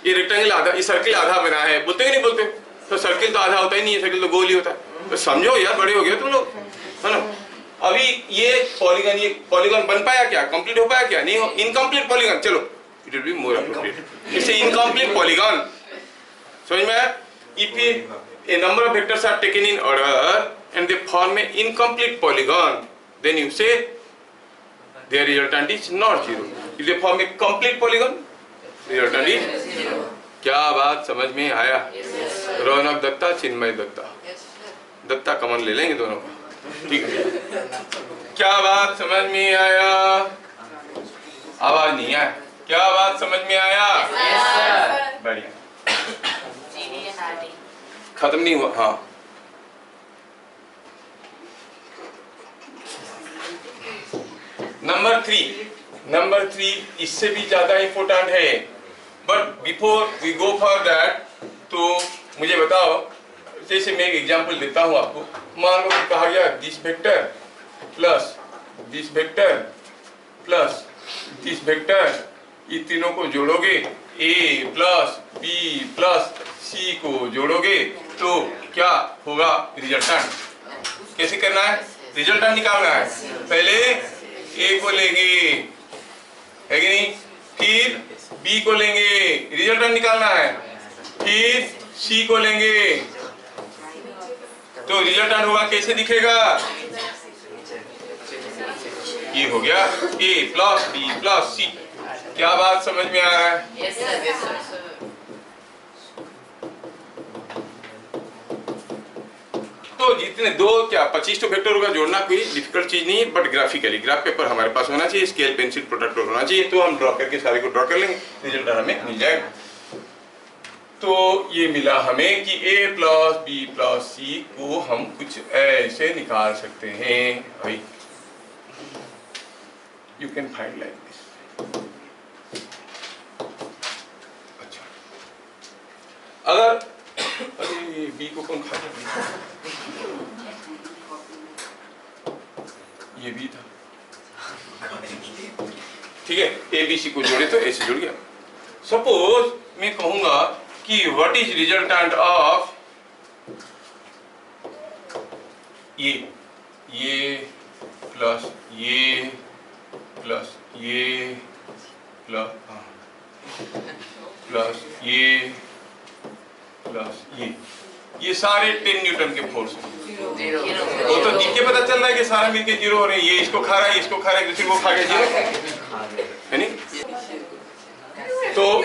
ये रेक्टेंगल आधा, ये सर्किल आधा बना है, बोलते कि नहीं बोलते? तो सर्किल तो आधा होता ही नहीं है, सर्किल तो गोल ही होता है। तो समझो यार, बड़े हो गए तुम लोग, है ना? अभी ये पॉलीगन बन पाया क्या, कंप्लीट हो पाया क्या? नहीं हो, इनकम्प्लीट पॉलीगन। चलो it will be more appropriate, इसे इनकम्प्लीट पॉलीगन। समझ में आया? If a number of vectors are taken in order and they form an incomplete polygon, then you say their resultant is not 0. If they form a complete polygon, resultant is 0. क्या बात समझ में आया? रौनक दत्ता, चिन्मय दत्ता, दत्ता कमन ले लेंगे दोनों का, ठीक है? क्या बात समझ में आया? आवाज नहीं आया? क्या बात समझ में आया? बढ़िया, खत्म नहीं हुआ। हाँ नंबर 3 इससे भी ज्यादा इंपॉर्टेंट है, but before we go for that, तो मुझे बताओ, जैसे मैं एक एग्जांपल देता हूं आपको। मान लो कि कहा गया this vector plus this vector plus this vector, ये तीनों को जोड़ोगे, a plus b plus c को जोड़ोगे तो क्या होगा रिजल्टेंट। कैसे करना है, रिजल्टेंट निकालना है। पहले a को लेंगे, है कि नहीं, फिर b को लेंगे, रिजल्टेंट निकालना है, फिर c को लेंगे, तो रिजल्टेंट होगा, कैसे दिखेगा, ये हो गया a plus b plus c। क्या बात समझ में आ रहा है? Yes sir, yes sir. तो जितने दो क्या 25 तो वेक्टर होगा, जोड़ना कोई डिफिकल्ट चीज नहीं है, बट ग्राफिकली ग्राफ पेपर हमारे पास होना चाहिए, स्केल पेंसिल प्रोट्रैक्टर होना चाहिए, तो हम ड्रॉ करके सारे को ड्रॉ कर लेंगे, रिजल्ट हमें मिल जाएगा। तो ये मिला हमें कि a plus b plus c को हम कुछ ऐसे निकाल सकते हैं भाई, you can find like this. अच्छा, अगर अरे b को कौन खा गया, ये b था, ठीक है, a b c को जोड़े तो ऐसे जुड़ गया। सपोज मैं कहूंगा कि व्हाट इज रिजल्टेंट ऑफ ये प्लस ये प्लस ये प्लस ये प्लस ये सारे 10 न्यूटन के फोर्स हैं। वो तो दिख के पता चल रहा है कि सारे मिलके जीरो हो रहे हैं, ये इसको खा रहा है, इसको खा रहा है, दूसरे को खा के जीरो है नहीं। तो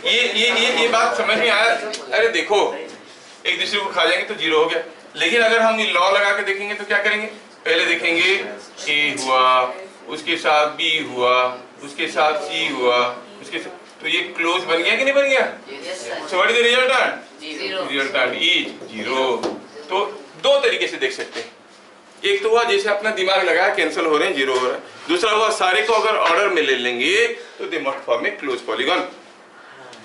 ये बात समझ में आया। अरे देखो, एक दूसरे को खा जाएंगे तो जीरो हो गया, लेकिन अगर हम ये लॉ लगा के देखेंगे तो क्या करेंगे, पहले देखेंगे a हुआ, उसके साथ b हुआ, उसके साथ c हुआ, उसके साथ, तो ये क्लोज बन गया कि नहीं बन गया। सो what is the resultant, resultant is zero. तो दो तरीके से देख सकते हैं, एक तो हुआ जैसे अपना दिमाग लगाया, कैंसिल हो रहे हैं, जीरो हो रहा है। दूसरा हुआ सारे को अगर ऑर्डर में ले लेंगे तो they must form A close polygon.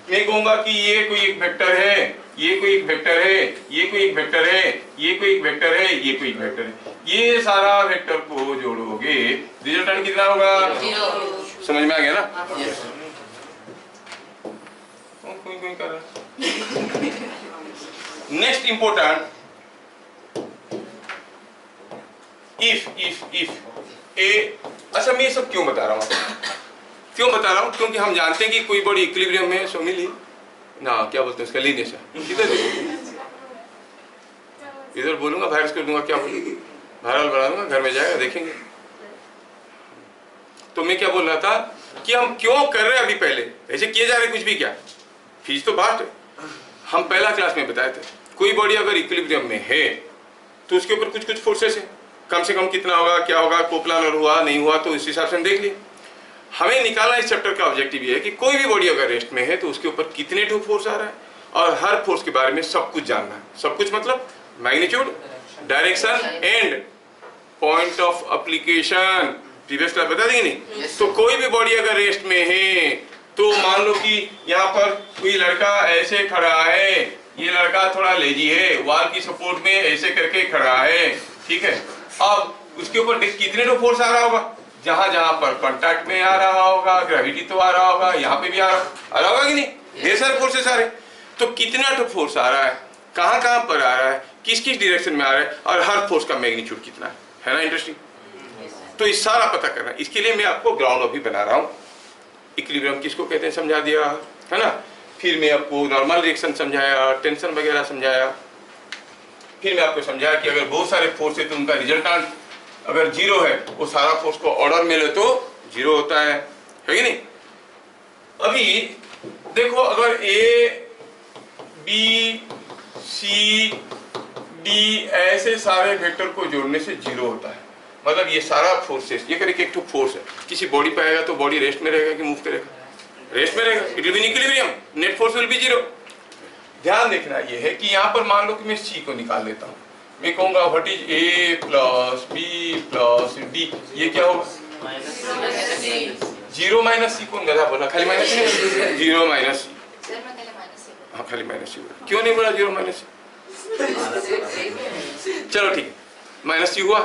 मैं कहूंगा कि ये कोई एक वेक्टर है, ये कोई एक वेक्टर है, ये कोई एक वेक्टर है, ये कोई एक वेक्टर है, ये कोई एक वेक्टर है, ये सारा वेक्टर को जोड़ोगे, रिजल्टेंट कितना होगा, समझ में आ गया ना। कोई कर रहा। नेक्स्ट इंपोर्टेंट, इफ ए, अच्छा मैं ये सब क्यों बता रहा हूँ, क्योंकि हम जानते हैं कि कोई बॉडी इक्विलिब्रियम में सो मिली ना, क्या बोलते हैं उसका लीनियस है, इधर बोलूंगा वायरस कर दूंगा, क्या बोलूंगा, वायरल बढ़ा दूंगा, घर में जाएगा देखेंगे। तो मैं क्या बोल रहा था कि हम क्यों कर रहे हैं, अभी पहले ऐसे किए जा रहे कुछ भी, क्या फीस तो बात है। हम पहला क्लास में बताए थे, कोई बॉडी अगर इक्विलिब्रियम में है तो उसके ऊपर कुछ फोर्सेस है, कम से कम कितना होगा, क्या होगा, कोप्लानर हुआ नहीं हुआ, तो इस हिसाब से हम देख लिए। हमें निकालना इस चैप्टर का ऑब्जेक्टिव ये है कि कोई भी बॉडी अगर रेस्ट में है तो उसके ऊपर कितने टू फोर्स आ रहा है, और हर फोर्स के बारे में सब कुछ जानना है। सब कुछ मतलब magnitude, direction and point of application. Previous class बता देंगे नहीं। तो कोई भी बॉडी अगर रेस्ट में है तो मान लो कि यहाँ पर कोई लड़का ऐसे खड़ा है, ये लड़का थोड़ा लेजी है, वॉल की सपोर्ट में ऐसे करके खड़ा है, ठीक है। अब उसके ऊपर कितने टू फोर्स आ रहा होगा, जहां पर कांटेक्ट में आ रहा होगा, ग्रेविटी तो आ रहा होगा, यहाँ पे भी आ रहा होगा कि नहीं, ढेर सारे फोर्सेस आ रहे। तो कितना टू फोर्स आ रहा है, कहाँ पर आ रहा है, किस डायरेक्शन में आ रहा है, और हर फोर्स का मैग्नीट्यूड कितना है ना, इंटरेस्टिंग। तो इस सारा पता करना, इसके लिए मैं आपको ग्राउंड अभी बना रहा हूँ। इक्विलिब्रियम किसको कहते हैं समझा दिया है ना, फिर मैं आपको नॉर्मल रिएक्शन समझाया, टेंशन वगैरह समझाया, फिर मैं आपको समझाया कि अगर बहुत सारे फोर्स है तो उनका रिजल्टेंट अगर जीरो है, वो सारा फोर्स को ऑर्डर में ले तो जीरो होता है कि नहीं। अभी देखो, अगर ए बी सी डी ऐसे सारे वेक्टर को जोड़ने से जीरो होता है, मतलब ये सारा फोर्सेस, ये करें कि एक तो फोर्स है, किसी बॉडी पे आएगा तो बॉडी रेस्ट में रहेगा कि मूव करेगा, रेस्ट में रहेगा, it will B in equilibrium, net force will be zero. ध्यान देखना ये है कि यहाँ पर मान लो कि मैं सी को निकाल लेता हूँ, मैं कहूंगा what is a plus B plus d, ये क्या होगा, जीरो माइनस सी कौन गधा बोला? खाली माइनस सी, जीरो माइनस सी। सर मैं पहले माइनस से हाँ खाली माइनस सी बोला, क्यों नहीं बोला जीरो माइनस सी? चलो ठीक है, माइनस सी हुआ।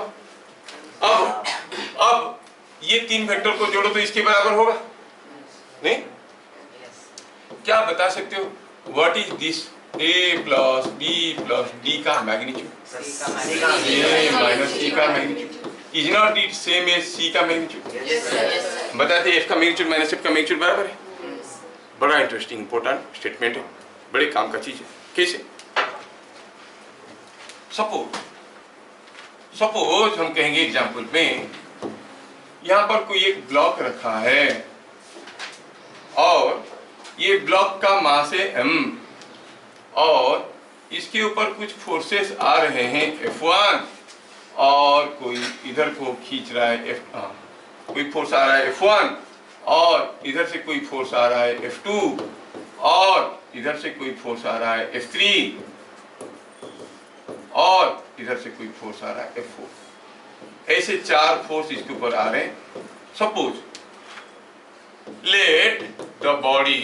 अब ये तीन वेक्टर को जोड़ो तो इसके बराबर होगा नहीं? क्या आप बता सकते हो what is this a plus b plus d का मैग्नीट्यूड? a माइनस c का magnitude is not it same as c का मैग्नीट्यूड? बताते f का मैग्नीट्यूड माइनस f का मैग्नीट्यूड बराबर है। बड़ा इंटरेस्टिंग इंपॉर्टेंट स्टेटमेंट है, बड़े काम का चीज है। कैसे? सपोज हम कहेंगे एग्जाम्पल में यहाँ पर कोई एक ब्लॉक रखा है और ये ब्लॉक का मास है m और इसके ऊपर कुछ फोर्सेस आ रहे हैं F1 और कोई इधर को खींच रहा है कोई फोर्स आ रहा है F1 और इधर से कोई फोर्स आ रहा है F2 और इधर से कोई फोर्स आ रहा है F3 और इधर से कोई फोर्स आ रहा है F4। ऐसे चार फोर्स इसके ऊपर आ रहे हैं। Suppose let the body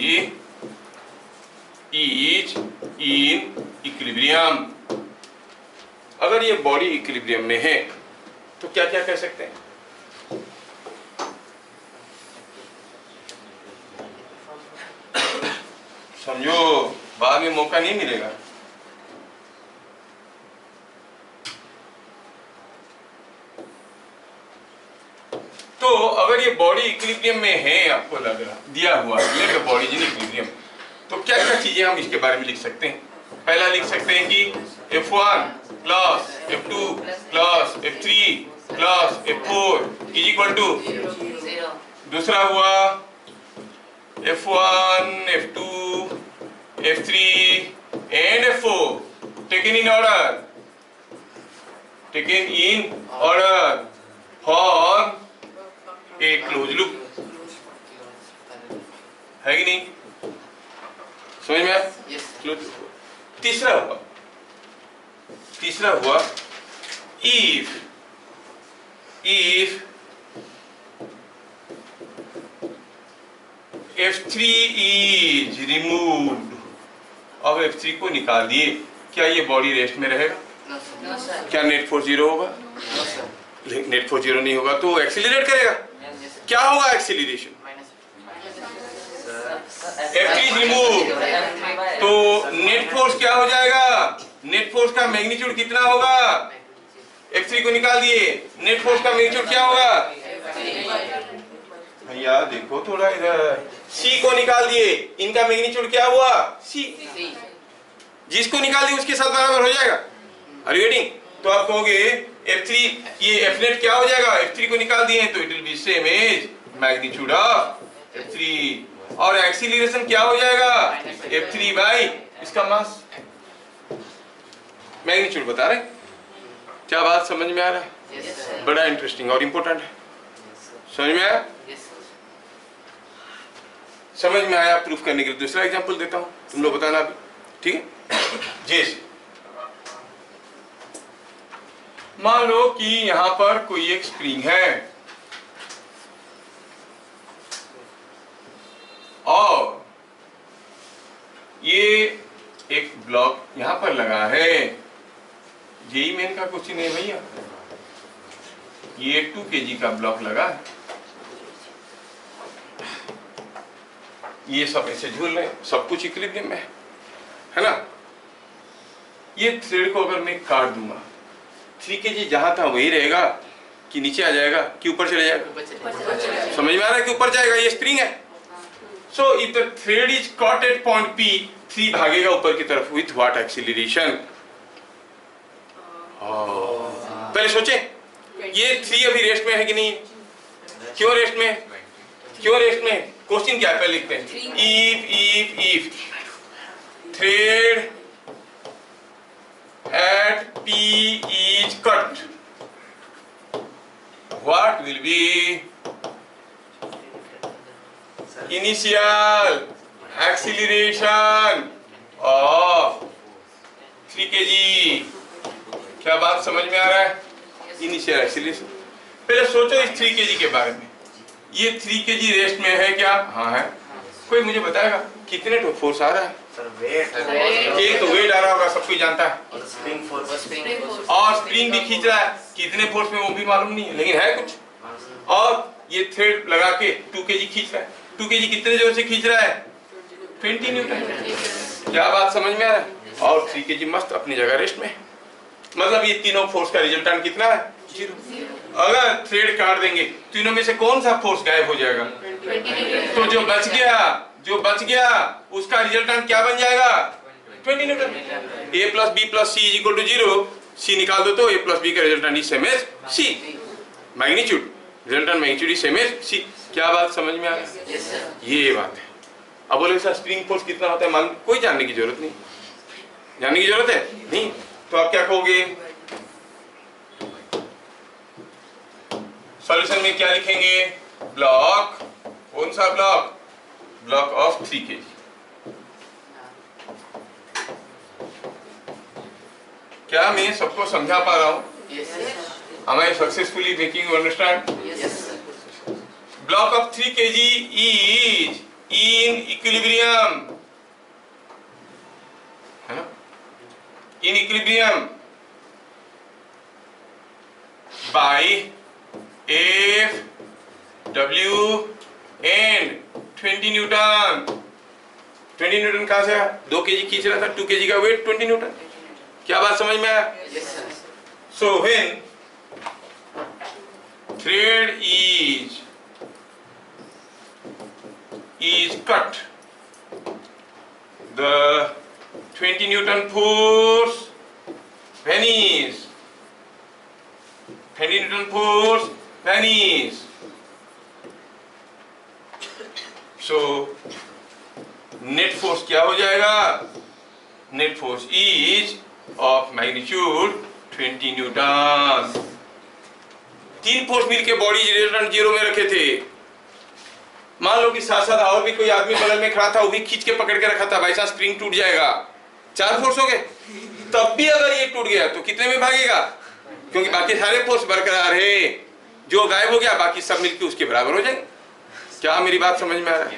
is in equilibrium. अगर ये बॉडी इक्विलिब्रियम में है तो क्या क्या कह सकते हैं? समझो, बाद में मौका नहीं मिलेगा। तो अगर ये बॉडी इक्विलिब्रियम में है, आपको लग रहा दिया हुआ let the body in equilibrium, तो क्या क्या चीजें हम इसके बारे में लिख सकते हैं? पहला लिख सकते हैं कि F1 plus F2 plus F3 plus F4 is equal to, दूसरा हुआ F1 F2 F3 and F4 taken in order for a closed loop, है कि नहीं? समझ में आया? तीसरा हुआ if F3 is removed, अब F3 को निकाल दिए, क्या ये बॉडी रेस्ट में रहेगा? क्या नेट फोर्स जीरो होगा? नेट फोर्स जीरो नहीं होगा तो एक्सीलरेट करेगा। क्या होगा एक्सीलरेशन? F3 is removed तो नेट फोर्स क्या हो जाएगा? नेट फोर्स का मैग्नीट्यूड कितना होगा? F3 को निकाल दिए, नेट फोर्स का मैग्नीट्यूड क्या होगा? भैया देखो थोड़ा इधर, C को निकाल दिए, इनका मैग्नीट्यूड क्या हुआ? C। जिसको निकाल दिए उसके साथ बराबर हो जाएगा। Are you getting? तो आप कहोगे F3, ये Fnet क्या हो जाएगा? F3 को निकाल दिए तो it will be same as magnitude of F3 और एक्सीलरेशन क्या हो जाएगा? F3 बाई इसका मास। मैग्नीट्यूड बता रहे, क्या बात समझ में आ रहा है? बड़ा इंटरेस्टिंग और इम्पोर्टेंट है। समझ में आया? समझ में आया? प्रूफ करने के लिए दूसरा एग्जांपल देता हूं, तुम लोग बताना अभी, ठीक है? जैसे मान लो कि यहां पर कोई एक स्प्रिंग है और ये एक ब्लॉक यहां पर लगा है। जेई मेन का क्वेश्चन है भैया, ये 2 kg का ब्लॉक लगा है, ये सब ऐसे झूल रहे हैं, सब कुछ इक्विलिब्रियम में है ना? ये थ्रेड को अगर मैं काट दूंगा, 3 kg जहां था वही रहेगा कि नीचे आ जाएगा कि ऊपर चले जाएगा? समझ में आ रहा है कि ऊपर जाएगा, ये स्प्रिंग है। So if the thread is caught at point P, 3 भागेगा ऊपर की तरफ विथ व्हाट एक्सीलरेशन? पहले सोचे, ये 3 अभी रेस्ट में है कि नहीं? क्यों रेस्ट में? क्यों रेस्ट में? क्वेश्चन क्या है पहले लिखते हैं, if thread at P is cut, what will be initial acceleration of 3 kg? क्या बात समझ में आ रहा है? इनिशियल एक्सीलरेशन पहले सोचो इस 3 kg के बारे में। ये 3 kg रेस्ट में है क्या? हाँ है। कोई मुझे बताएगा कितने तो फोर्स आ रहा है? सर वेट एक तो वेट आ रहा होगा, सब कोई जानता है, और स्प्रिंग फोर्स और स्प्रिंग भी खींच रहा है, कितने फोर्स में वो भी मालूम नहीं है, लेकिन है कुछ। और ये थ्रेड लगा के 2 kg खींच रहा है। 2 kg कितने जोर से खींच रहा है? 20 न्यूटन। क्या बात समझ में आ रहा है? और 3 kg मस्त अपनी जगह रेस्ट में। मतलब ये तीनों फोर्स का रिजल्टेंट कितना है? 0। अगर थ्रेड काट देंगे, तीनों में से कौन सा फोर्स गायब हो जाएगा? तो जो बच गया उसका रिजल्टेंट क्या बन जाएगा? 20 newton. a plus B plus C is equal to 0। C निकाल दो तो a प्लस बी का resultant is same as C. Magnitude, resultant magnitude is same as C. क्या बात समझ में आ रही है? ये बात है। अब बोले सर स्प्रिंग फोर्स कितना होता है मालूम? कोई जानने की जरूरत नहीं। जानने की जरूरत है नहीं, तो आप क्या कहोगे? सॉल्यूशन में क्या लिखेंगे? ब्लॉक, कौन सा ब्लॉक? Block of 3 kg। क्या मैं सबको समझा पा रहा हूं? Am I successfully making you understand? Block of 3 kg is in equilibrium, है ना? In equilibrium by F, W and 20 Newton. 20 Newton कहां से आया? 2 kg खींच रहा था, 2 kg का वेट 20 न्यूटन। क्या बात समझ में आया? So when thread is cut, the 20 Newton force vanish. 20 Newton force vanish. So net force क्या हो जाएगा? Net force is of magnitude 20 Newton. 3 force मिलके बॉडी रिजल्टेंट 0 में रखे थे। मान लो कि साथ साथ और भी कोई आदमी बगल में खड़ा था, वो भी खींच के पकड़ के रखा था, भाई साहब स्प्रिंग टूट जाएगा। 4 फोर्स हो गए। तब भी अगर ये टूट गया तो कितने में भागेगा? क्योंकि बाकी सारे फोर्स बरकरार है। जो गायब हो गया बाकी सब मिलके उसके बराबर हो जाएंगे। क्या मेरी बात समझ में आ रहा है?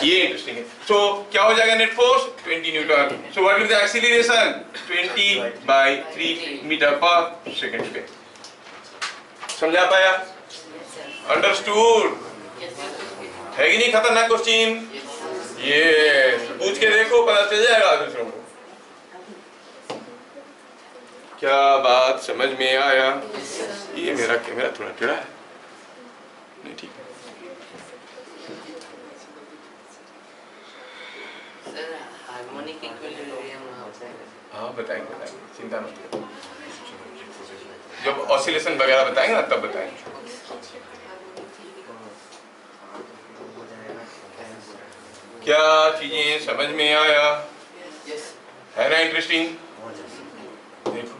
ये इंटरेस्टिंग है। सो क्या हो जाएगा net force? 20 newton. So what is the acceleration? 20/3 metre पर सेकंड। समझा पाया? अंडरस्टूड? है कि नहीं खतरनाक क्वेश्चन? ये पूछ के देखो, पता चल जाएगा दूसरों को। क्या बात समझ में आया? ये मेरा कैमरा थोड़ा टेढ़ा है, नहीं ठीक है। हार्मोनिक इक्विलिब्रियम हाँ बताएंगे, चिंता मत करो। जब ऑसिलेशन वगैरह बताएंगे ना तब बताएंगे। क्या चीजें समझ में आया? है ना इंटरेस्टिंग? देखो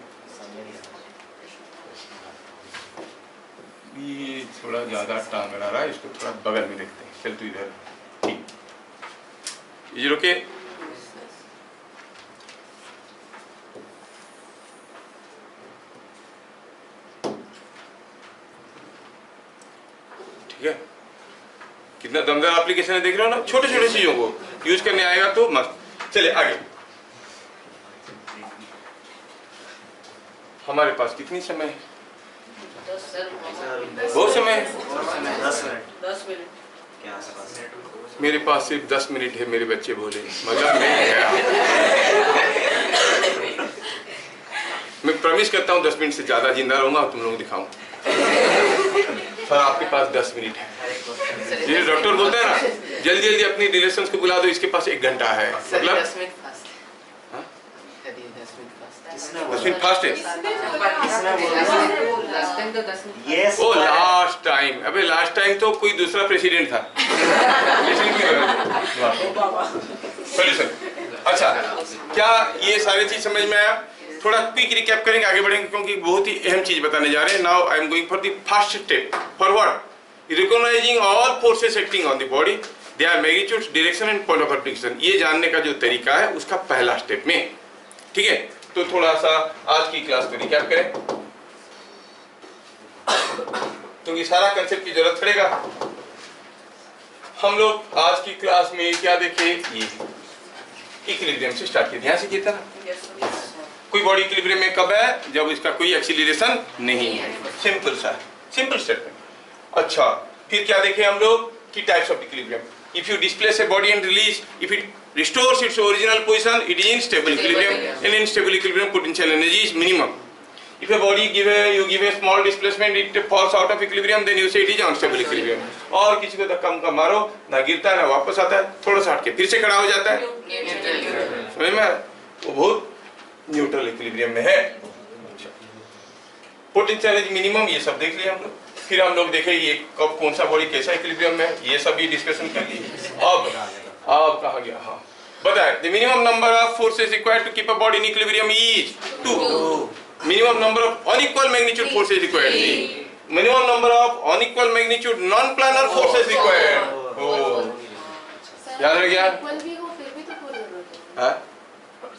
ये थोड़ा ज्यादा टांग रहा है, इसको थोड़ा बगल में देखते हैं। चल तू इधर, ठीक ये रुके। ठीक है, कितना दमदार एप्लीकेशन है, देख रहे हो ना? छोटे छोटे चीजों को यूज करने आएगा तो मस्त। चलिए आगे। हमारे पास कितनी समय है? बहुत समय है। 10 मिनट के आसपास। मेरे पास सिर्फ 10 मिनट है, मेरे बच्चे बोले। मजा नहीं आया। मैं प्रॉमिस करता हूँ 10 मिनट से ज्यादा जिंदा रहूंगा और तुम लोगों को दिखाऊंगा। सर आपके पास 10 मिनट है। ये डॉक्टर बोलता है ना, जल्दी जल्दी अपनी रिलेशंस को बुला दो, इसके पास 1 घंटा है। मतलब 10 मिनट फास्ट है। ओ लास्ट टाइम, अबे लास्ट टाइम तो कोई दूसरा प्रेसिडेंट था। सॉल्यूशन। अच्छा, क्या ये सारी चीज समझ में आया? थोड़ा क्विक रिकैप करेंगे, आगे बढ़ेंगे, क्योंकि बहुत ही अहम चीज बताने जा रहे हैं। Now I am going for the first step. For what? Recognising all forces acting on the body, their magnitudes, direction and point of application. ये जानने का जो तरीका है उसका पहला स्टेप में। ठीक है, तो थोड़ा सा आज की क्लास को रिकैप करें। क्योंकि सारा कंसेप्ट की जरूरत पड़ेगा। हम लोग आज की क्लास में क्या देखे, ये इक्विलिब्रियम से स्टार्ट किया, ध्यान से किया था ना। कोई बॉडी इक्विलिब्रियम में कब है, जब इसका कोई एक्सीलरेशन नहीं है। सिंपल सा, सिंपल स्टेटमेंट। अच्छा, फिर क्या देखे हम लोग कि types of equilibrium. If you displace a body and release, if it restores its original position, it is in stable equilibrium. In unstable equilibrium, potential energy is minimum. If a body you give a small displacement, it falls out of equilibrium, then you say it is unstable equilibrium. और किसी को धक्का मुक्का मारो, ना गिरता है ना वापस आता है, थोड़ा सा हट के फिर से खड़ा हो जाता है, समझ में? वो बहुत न्यूट्रल इक्विलिब्रियम में है। पोटेंशियल एनर्जी मिनिमम, ये सब देख लिया हम लोग। फिर हम लोग देखे ये कब कौन सा बॉडी कैसा इक्विलिब्रियम में, ये सब भी डिस्कशन कर लिए। अब कहा गया, हाँ बताए, the minimum number of forces required to keep a body in equilibrium is 2. Minimum number of unequal magnitude forces required. Minimum number of unequal magnitude non-planar forces required. याद रह गया? इक्वल भी हो फिर भी तो पूरी जरूरत है। हाँ?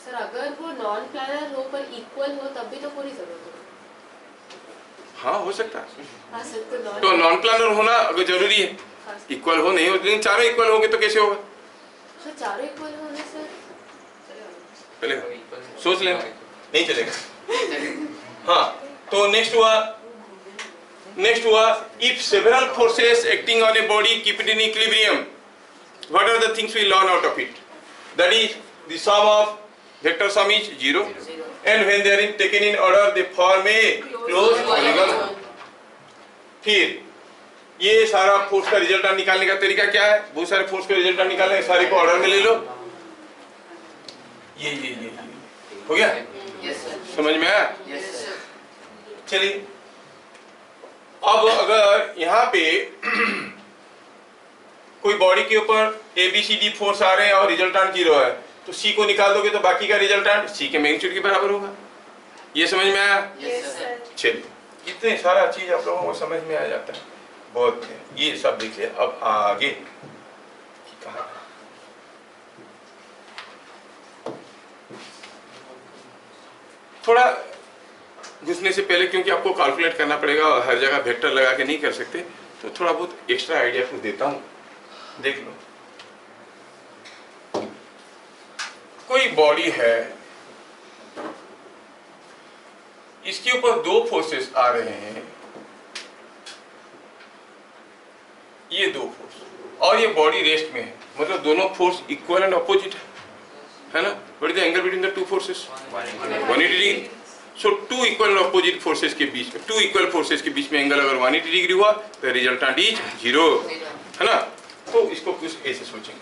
सर अगर वो नॉन प्लानर हो पर इक्वल हो तब भी तो पूरी जरूरत है। हाँ हो सकता है। हाँ सर तो नॉन प्लानर होना अगर जरूरी है, इक्वल हो नहीं हो, लेकिन चारों इक्वल होंगे तो कैसे होगा? सर चारों इक्वल होने से चलेगा, सोच लेना, नहीं चलेगा। हाँ, तो नेक्स्ट हुआ if several forces acting on a body keep it in equilibrium, what are the things we learn out of it? That is, the sum of vector sum is 0, and when they are taken in order they form a closed polygon. फिर ये सारा force का resultant निकालने का तरीका क्या है? बहुत सारे फोर्स का रिजल्टेंट निकालने, सारे को ऑर्डर में ले लो। ये हो गया? समझ में आया? चलिए, अब अगर यहाँ पे कोई बॉडी के ऊपर ABCD फोर्स आ रहे हैं और रिजल्टेंट 0 है, तो C को निकाल दोगे तो बाकी का रिजल्टेंट C के मैग्नीट्यूड के बराबर होगा। ये समझ में आया? चलिए, इतने सारा चीज आप लोगों को समझ में आ जाता है, बहुत है। ये सब देख लिया, अब आगे कहा थोड़ा घुसने से पहले, क्योंकि आपको कैलकुलेट करना पड़ेगा और हर जगह वेक्टर लगा के नहीं कर सकते, तो थोड़ा बहुत एक्स्ट्रा आइडिया आपको देता हूं, देख लो। कोई बॉडी है, इसके ऊपर 2 फोर्सेस आ रहे हैं, ये 2 फोर्स, और ये बॉडी रेस्ट में है, मतलब दोनों फोर्स इक्वल एंड अपोजिट है ना? What is the angle between the 2 forces? 180 degree. So 2 equal and opposite forces के बीच में, 2 इक्वल फोर्सेस के बीच में एंगल अगर 180 डिग्री हुआ तो रिजल्टेंट इज 0, है ना? तो इसको कुछ ऐसे सोचेंगे।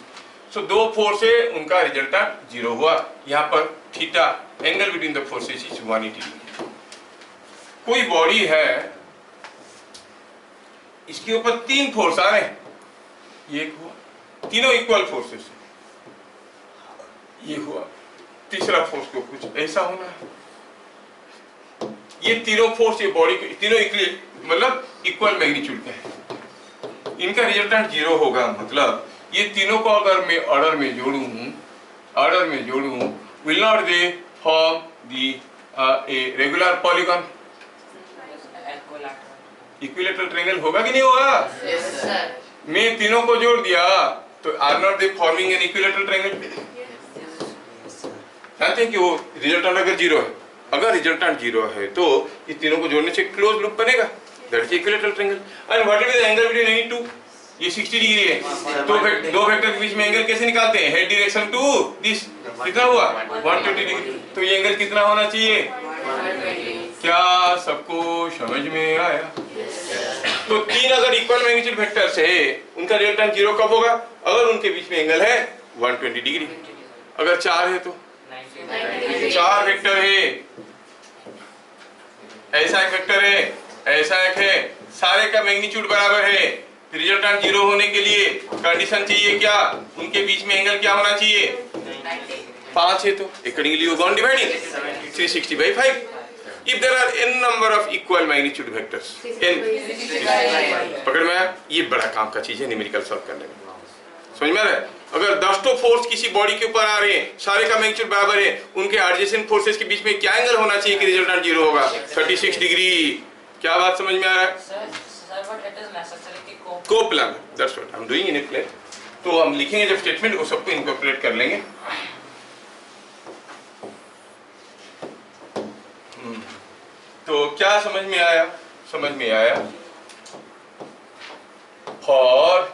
सो 2 फोर्स है, उनका रिजल्टेंट 0 हुआ। यहाँ पर theta, angle between the forces is 180 degree. कोई बॉडी है, इसके ऊपर 3 फोर्स आ रहे हैं, ये हुआ, तीनों इक्वल फोर्सेस, ये हुआ, तीसरा फोर्स को कुछ ऐसा होना है। ये तीनों फोर्स, ये बॉडी को तीनों मतलब इक्वल मैग्नीट्यूड के हैं, इनका रिजल्टेंट 0 होगा। मतलब ये तीनों को अगर मैं ऑर्डर में जोड़ूं, will not they form the a regular polygon? Equilateral triangle होगा कि नहीं होगा? मैं तीनों को जोड़ दिया तो are not they forming an equilateral triangle? जानते हैं कि वो रिजल्टेंट अगर 0 है, अगर रिजल्टेंट 0 है तो ये तीनों को जोड़ने से क्लोज लूप बनेगा, that is equilateral triangle. And what is the angle between any two? ये 60 डिग्री है, तो दो वेक्टर के बीच में एंगल कैसे निकालते हैं? हेड डायरेक्शन टू दिस, कितना हुआ? 120 डिग्री। तो ये एंगल कितना होना चाहिए? क्या सबको समझ में आया? तो 3 अगर इक्वल मैग्नीट्यूड वेक्टर्स है, उनका रिजल्टेंट 0 कब होगा? अगर उनके बीच में एंगल है 120 डिग्री। अगर 4 है तो 4 वेक्टर है, ऐसा एक वेक्टर है, ऐसा एक है, सारे का मैग्नीट्यूड बराबर है, रिजल्टेंट 0 होने के लिए कंडीशन चाहिए क्या? उनके बीच में एंगल क्या होना चाहिए? 5 है तो accordingly you gone dividing 360 by 5. If there are n number of equal magnitude vectors, n पकड़ में आया? ये बड़ा काम का चीज है न्यूमेरिकल सॉल्व करने में, समझ में आ रहा है? अगर 10 तो फोर्स किसी बॉडी के ऊपर आ रहे हैं, सारे का मैग्नीट्यूड बराबर है, उनके एडजेसेंट फोर्सेस के बीच में क्या एंगल होना चाहिए कि रिजल्टेंट 0 होगा? 36 डिग्री। क्या बात समझ में आ रहा है? Sir, but it is necessary कि coplanar, that's what I am doing in it plate. तो हम लिखेंगे जब स्टेटमेंट को सबको इनकॉर्पोरेट कर लेंगे। तो क्या समझ में आया? समझ में आया for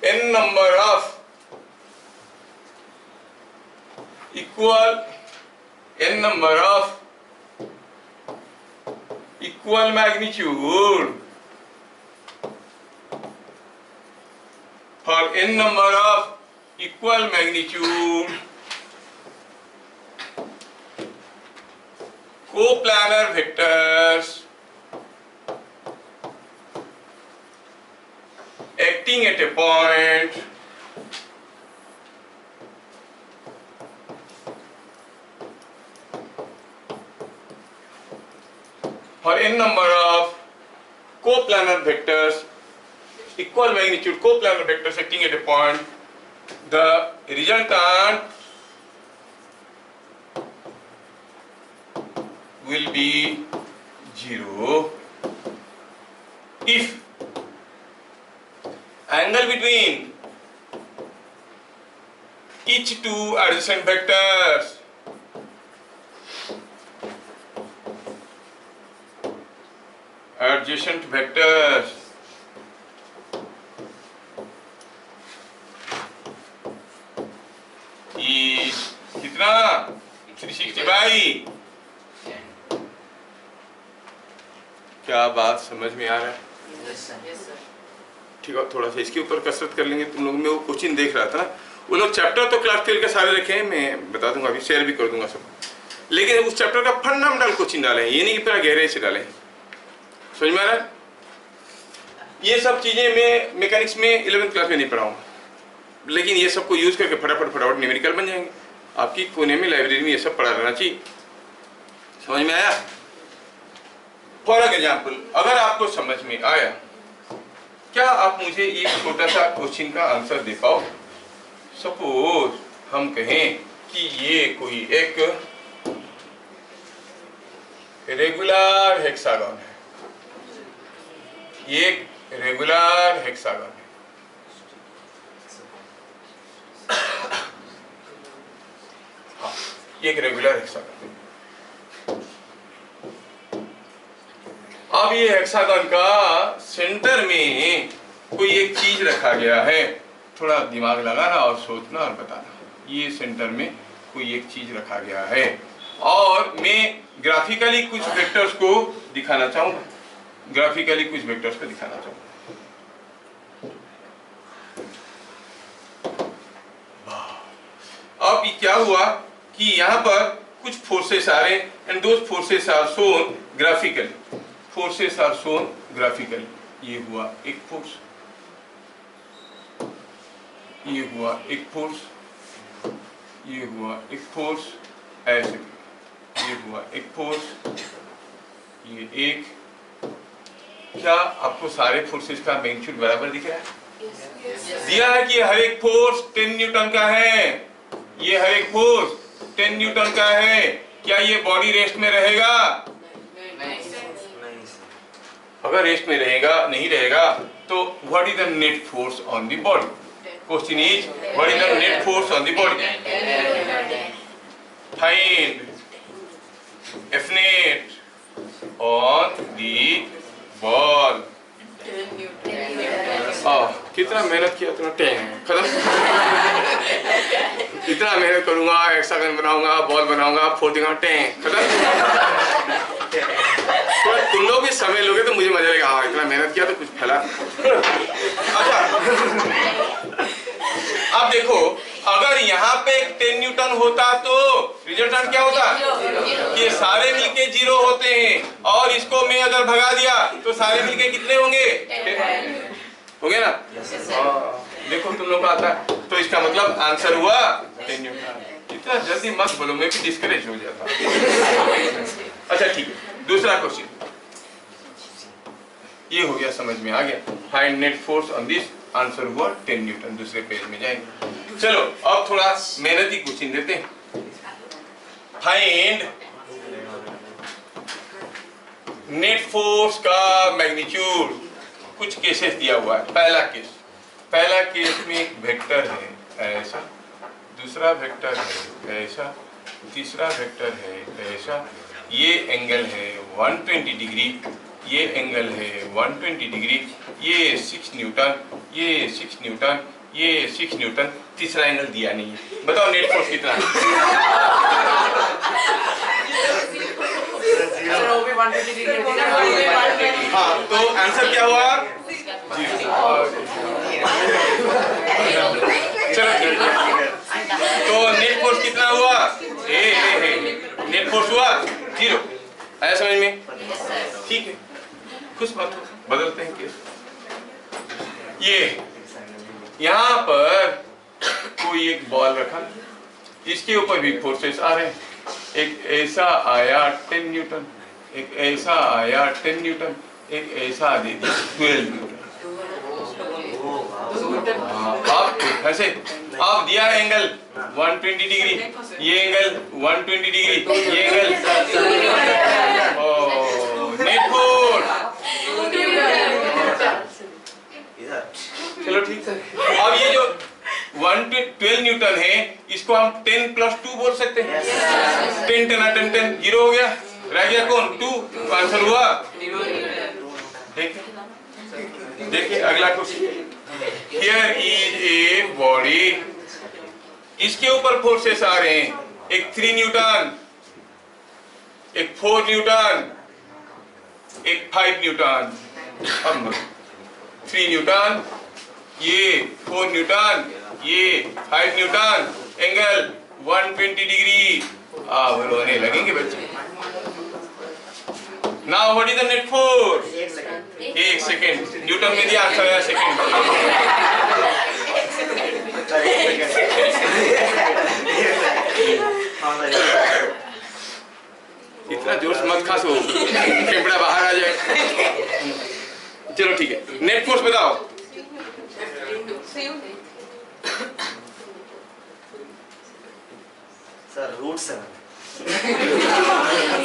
n number of equal n number of equal magnitude, for n number of equal magnitude coplanar vectors acting at a point for n number of coplanar vectors, equal magnitude coplanar vectors acting at a point, the resultant will be 0 if angle between each two adjacent vectors is कितना 360 by. क्या बात समझ में आ रहा है? Yes, sir. ठीक है, थोड़ा सा इसके ऊपर कसरत कर लेंगे। तुम लोग में वो क्वेश्चन देख रहा था, वो लोग चैप्टर तो क्लास 12 के सारे रखे हैं, मैं बता दूंगा, अभी शेयर भी कर दूंगा सब, लेकिन उस चैप्टर का फंडामेंटल क्वेश्चन डाले हैं, ये नहीं कि पूरा गहराई से डाले हैं। समझ में आ रहा है? ये सब चीजें मैं मैकेनिक्स में 11th क्लास में नहीं पढ़ाऊंगा, लेकिन ये सबको यूज करके फटाफट न्यूमेरिकल बन जाएंगे। आपकी कोने में लाइब्रेरी में ये सब पढ़ा रहना चाहिए। समझ में आया? फॉर एग्जाम्पल, अगर आपको समझ में आया, क्या आप मुझे एक छोटा सा क्वेश्चन का आंसर दे पाओ? सपोज हम कहें कि ये कोई एक रेगुलर हेक्सागन है, ये एक रेगुलर हेक्सागन है। हाँ, ये एक रेगुलर हेक्सागन है। अब ये हेक्सागन का सेंटर में कोई एक चीज रखा गया है। थोड़ा दिमाग लगाना और सोचना और बताना। ये सेंटर में कोई एक चीज रखा गया है और मैं ग्राफिकली कुछ वेक्टर्स को दिखाना चाहूंगा। ग्राफिकली कुछ वेक्टर्स को दिखाना चाहूंगा। अब ये क्या हुआ कि यहाँ पर कुछ फोर्सेस आ रहे हैं and those forces are shown graphically. Forces are shown graphically. ये हुआ एक फोर्स, ये हुआ एक फोर्स, ये हुआ एक फोर्स, ऐसे ये हुआ एक फोर्स, ये एक। क्या आपको सारे फोर्सेस का मैग्नीट्यूड बराबर दिख रहा है? दिया है कि हर एक फोर्स 10 न्यूटन का है। ये हर एक फोर्स 10 न्यूटन का है। क्या ये बॉडी रेस्ट में रहेगा? अगर रेस्ट में रहेगा नहीं रहेगा तो what is the net force on the body? Question is what is the net force on the body? Find F net on the ball। कितना मेहनत किया, इतना टेन खत्म। इतना मेहनत करूंगा, हेक्सागन बनाऊंगा, बॉल बनाऊंगा, फोल्डिंग टेन खत्म। तो तुम लोग भी समय लोगे तो मुझे मजा लगेगा। हाँ, इतना मेहनत किया तो कुछ फैला। अच्छा, अब देखो, अगर यहाँ पे 10 न्यूटन होता तो रिजल्टेंट क्या होता? ये सारे मिलके 0 होते हैं और इसको मैं अगर भगा दिया तो सारे मिलके कितने होंगे? होंगे ना? देखो तुम लोग का आता है, तो इसका मतलब आंसर हुआ 10 न्यूटन। इतना जल्दी मत बोलो, मैं भी डिस्करेज हो जाता। अच्छा ठीक है, दूसरा क्वेश्चन ये हो गया, समझ में आ गया। Find net force on this, answer हुआ 10 न्यूटन। दूसरे पेज में जाएंगे। चलो अब थोड़ा मेहनती क्वेश्चन देते हैं। फाइंड नेट फोर्स का मैग्नीट्यूड कुछ केसेस दिया हुआ है। पहला केस में एक वेक्टर है ऐसा, दूसरा वेक्टर है ऐसा, तीसरा वेक्टर है ऐसा, ये एंगल है 120 डिग्री, ये एंगल है 120 डिग्री, ये 6 न्यूटन, ये 6 न्यूटन, ये 6 न्यूटन, तीसरा एंगल दिया नहीं है। बताओ नेट फोर्स कितना है? हाँ, तो आंसर क्या हुआ? चलो तो नेट फोर्स कितना हुआ? नेट फोर्स हुआ 0। आया समझ में? ठीक है, खुश बात हो। बदलते हैं केस। ये यहाँ पर कोई एक बॉल रखा, इसके ऊपर भी फोर्सेस आ रहे हैं। एक ऐसा आया 10 न्यूटन, एक ऐसा आया 10 न्यूटन, एक ऐसा दे दिया 12 न्यूटन। आप ऐसे आप दिया एंगल 120 डिग्री, ये एंगल 120 डिग्री, ये एंगल नेट फोर्स। चलो ठीक है। अब ये जो 12 न्यूटन है, इसको हम 10 + 2 बोल सकते हैं। 10 10 10 0 हो गया, रह गया कौन? 2। तो आंसर हुआ। देखिए अगला question. Here is a body, इसके ऊपर फोर्सेस आ रहे हैं, एक 3 न्यूटन, एक 4 न्यूटन, एक 5 न्यूटन। अब 3 न्यूटन, ये 4 न्यूटन, ये 5 न्यूटन, एंगल 120 डिग्री। रोने लगेंगे बच्चे। Now what is the net force? 1 second, Newton में दिया, आंसर आया सेकेंड। इतना जोर से मत खासो, फेफड़ा बाहर आ जाए। चलो ठीक है, नेट फोर्स बताओ। सर √7।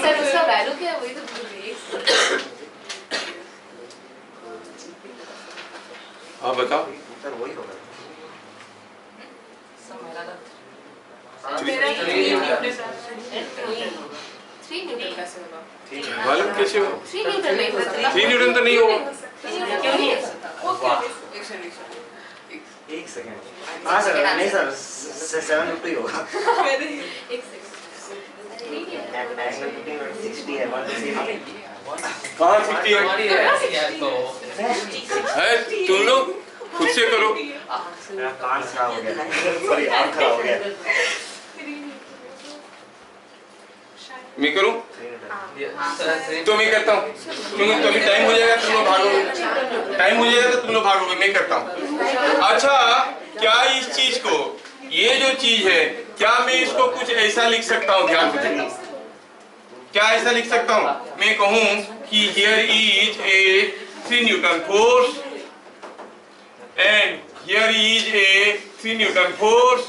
सर उसका वैल्यू क्या है? वही तो भूल गई। हाँ बताओ। सर वही होगा। मेरा 3 न्यूटन कैसे होगा? मालूम कैसे हो? 3 न्यूटन नहीं हो सकता। 3 न्यूटन तो नहीं हो। क्यों नहीं? एक सेकंड। हाँ सर, नहीं सर 750 ही होगा। एक सेकंड। एंगल 60 है, 160। कहाँ 60 है? तुम लोग खुद से करो। मेरा कान खराब हो गया, सॉरी आँख खराब हो गया। मैं करूं? तो मैं करता हूं, क्योंकि तो अभी टाइम हो जाएगा, तुम लोग भागोगे। टाइम हो जाएगा तो तुम लोग भागोगे, मैं करता हूं। अच्छा, क्या इस चीज को, ये जो चीज है, क्या मैं इसको कुछ ऐसा लिख सकता हूं? ध्यान से देखो, क्या ऐसा लिख सकता हूं? मैं कहूं कि here is A 3 Newton force and here is A 3 Newton force